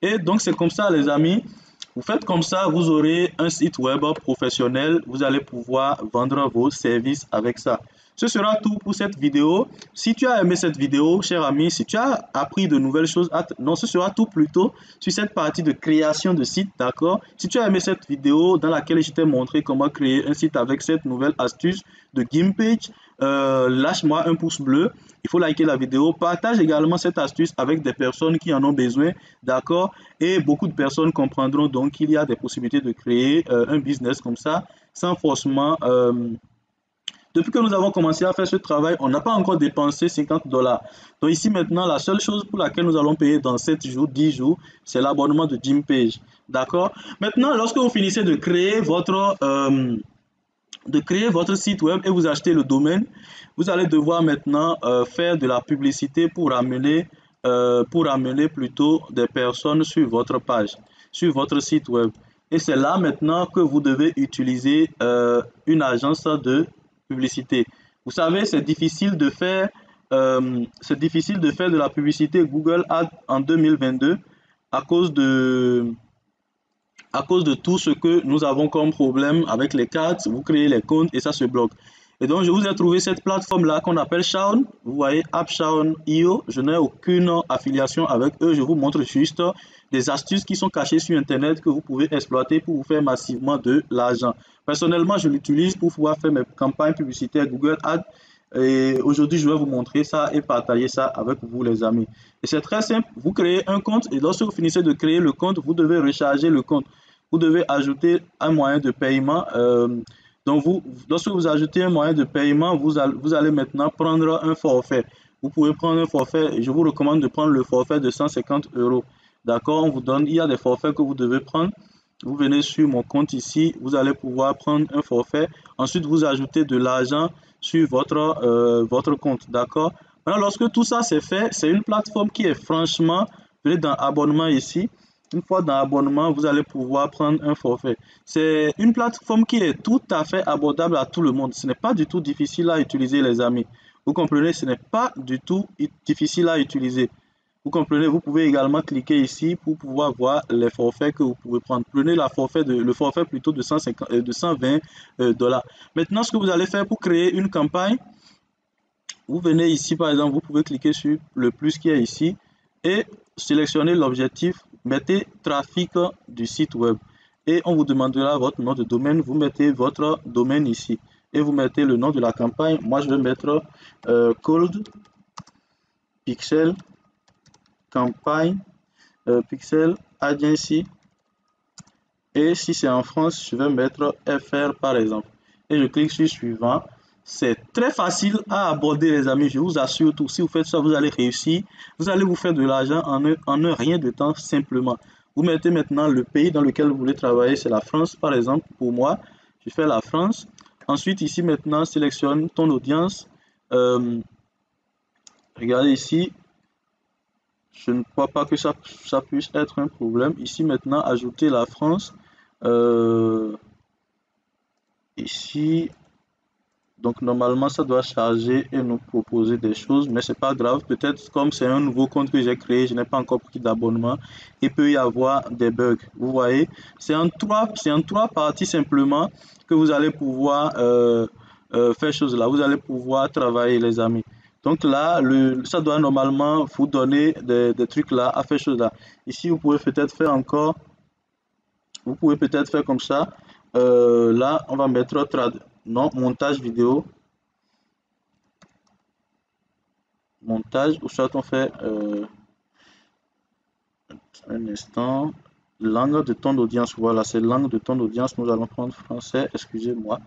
Et donc, c'est comme ça, les amis. Vous faites comme ça, vous aurez un site web professionnel. Vous allez pouvoir vendre vos services avec ça. Ce sera tout pour cette vidéo. Si tu as aimé cette vidéo, cher ami, si tu as appris de nouvelles choses, non, ce sera tout plutôt sur cette partie de création de site, d'accord? Si tu as aimé cette vidéo dans laquelle je t'ai montré comment créer un site avec cette nouvelle astuce de Gimpage, lâche-moi un pouce bleu. Il faut liker la vidéo. Partage également cette astuce avec des personnes qui en ont besoin, d'accord? Et beaucoup de personnes comprendront donc qu'il y a des possibilités de créer un business comme ça sans forcément... Depuis que nous avons commencé à faire ce travail, on n'a pas encore dépensé 50 dollars. Donc ici maintenant, la seule chose pour laquelle nous allons payer dans 7 jours, 10 jours, c'est l'abonnement de Gimpage. D'accord? Maintenant, lorsque vous finissez de créer votre site web et vous achetez le domaine, vous allez devoir maintenant faire de la publicité pour amener plutôt des personnes sur votre page, sur votre site web. Et c'est là maintenant que vous devez utiliser une agence de publicité. Vous savez, c'est difficile de faire de la publicité Google Ads en 2022 à cause de tout ce que nous avons comme problème avec les cartes. Vous créez les comptes et ça se bloque. Et donc, je vous ai trouvé cette plateforme-là qu'on appelle Shaun. Vous voyez, AppShaun.io. Je n'ai aucune affiliation avec eux. Je vous montre juste des astuces qui sont cachées sur Internet que vous pouvez exploiter pour vous faire massivement de l'argent. Personnellement, je l'utilise pour pouvoir faire mes campagnes publicitaires Google Ads. Et aujourd'hui, je vais vous montrer ça et partager ça avec vous, les amis. Et c'est très simple. Vous créez un compte et lorsque vous finissez de créer le compte, vous devez recharger le compte. Vous devez ajouter un moyen de paiement. Donc, lorsque vous ajoutez un moyen de paiement, vous allez maintenant prendre un forfait. Vous pouvez prendre un forfait. Je vous recommande de prendre le forfait de 150 euros. D'accord? On vous donne, il y a des forfaits que vous devez prendre. Vous venez sur mon compte ici, vous allez pouvoir prendre un forfait. Ensuite, vous ajoutez de l'argent sur votre compte. D'accord? Maintenant, lorsque tout ça c'est fait, c'est une plateforme qui est franchement, venez dans abonnement ici. Une fois dans abonnement, vous allez pouvoir prendre un forfait. C'est une plateforme qui est tout à fait abordable à tout le monde. Ce n'est pas du tout difficile à utiliser, les amis. Vous comprenez, ce n'est pas du tout difficile à utiliser. Vous comprenez, vous pouvez également cliquer ici pour pouvoir voir les forfaits que vous pouvez prendre. Prenez le forfait plutôt de 120 dollars. Maintenant, ce que vous allez faire pour créer une campagne, vous venez ici, par exemple, vous pouvez cliquer sur le plus qui est ici et sélectionner l'objectif. Mettez trafic du site web et on vous demandera votre nom de domaine. Vous mettez votre domaine ici et vous mettez le nom de la campagne. Moi, je vais mettre Cold Pixel Campagne Pixel Agency. Et si c'est en France, je vais mettre FR par exemple. Et je clique sur suivant. C'est très facile à aborder, les amis. Je vous assure tout. Si vous faites ça, vous allez réussir. Vous allez vous faire de l'argent en un rien de temps simplement. Vous mettez maintenant le pays dans lequel vous voulez travailler. C'est la France, par exemple. Pour moi, je fais la France. Ensuite, ici maintenant, sélectionne ton audience. Regardez ici. Je ne crois pas que ça puisse être un problème. Ici maintenant, ajouter la France. Ici. Donc normalement ça doit charger et nous proposer des choses, mais c'est pas grave. Peut-être comme c'est un nouveau compte que j'ai créé, je n'ai pas encore pris d'abonnement, il peut y avoir des bugs. Vous voyez, c'est en trois parties simplement que vous allez pouvoir faire chose là. Vous allez pouvoir travailler, les amis. Donc là, ça doit normalement vous donner des trucs là à faire chose là. Ici, vous pouvez peut-être faire encore, vous pouvez peut-être faire comme ça. Là, on va mettre non, montage vidéo. Montage, ou soit on fait un instant. Langue de ton audience. Voilà, c'est langue de ton audience. Nous allons prendre français, excusez-moi.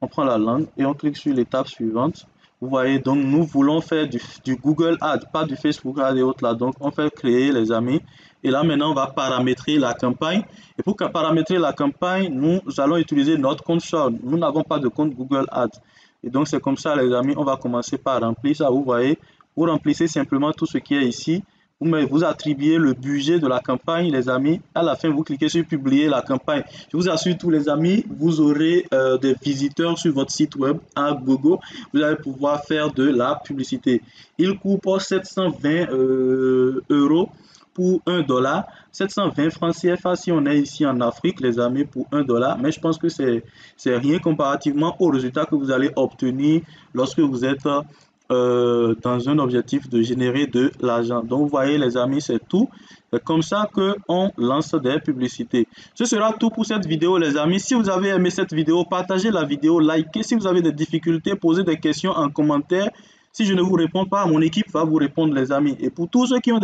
On prend la langue et on clique sur l'étape suivante. Vous voyez, donc nous voulons faire du Google Ads, pas du Facebook Ads et autres là. Donc on fait créer, les amis. Et là maintenant, on va paramétrer la campagne. Et pour paramétrer la campagne, nous allons utiliser notre compte Shaun. Nous n'avons pas de compte Google Ads. Et donc c'est comme ça, les amis. On va commencer par remplir ça. Vous voyez, vous remplissez simplement tout ce qui est ici. Vous attribuez le budget de la campagne, les amis. À la fin, vous cliquez sur publier la campagne. Je vous assure, tous les amis, vous aurez des visiteurs sur votre site web à Google. Vous allez pouvoir faire de la publicité. Il coûte 720 euros pour 1 dollar. 720 francs CFA si on est ici en Afrique, les amis, pour 1 dollar. Mais je pense que c'est rien comparativement aux résultats que vous allez obtenir lorsque vous êtes dans un objectif de générer de l'argent. Donc vous voyez, les amis, c'est tout. C'est comme ça qu'on lance des publicités. Ce sera tout pour cette vidéo, les amis. Si vous avez aimé cette vidéo, partagez la vidéo, likez. Si vous avez des difficultés, posez des questions en commentaire. Si je ne vous réponds pas, mon équipe va vous répondre, les amis. Et pour tous ceux qui ont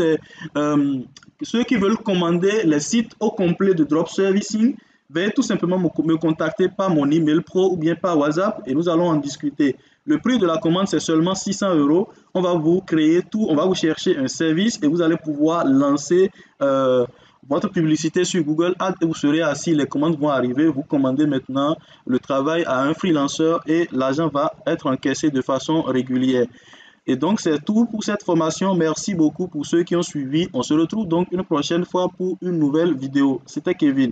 ceux qui veulent commander les sites au complet de Drop Servicing, veuillez tout simplement me contacter par mon email pro ou bien par WhatsApp et nous allons en discuter. Le prix de la commande, c'est seulement 600 euros. On va vous créer tout, on va vous chercher un service et vous allez pouvoir lancer votre publicité sur Google Ads et vous serez assis, les commandes vont arriver. Vous commandez maintenant le travail à un freelanceur et l'argent va être encaissé de façon régulière. Et donc, c'est tout pour cette formation. Merci beaucoup pour ceux qui ont suivi. On se retrouve donc une prochaine fois pour une nouvelle vidéo. C'était Kevin.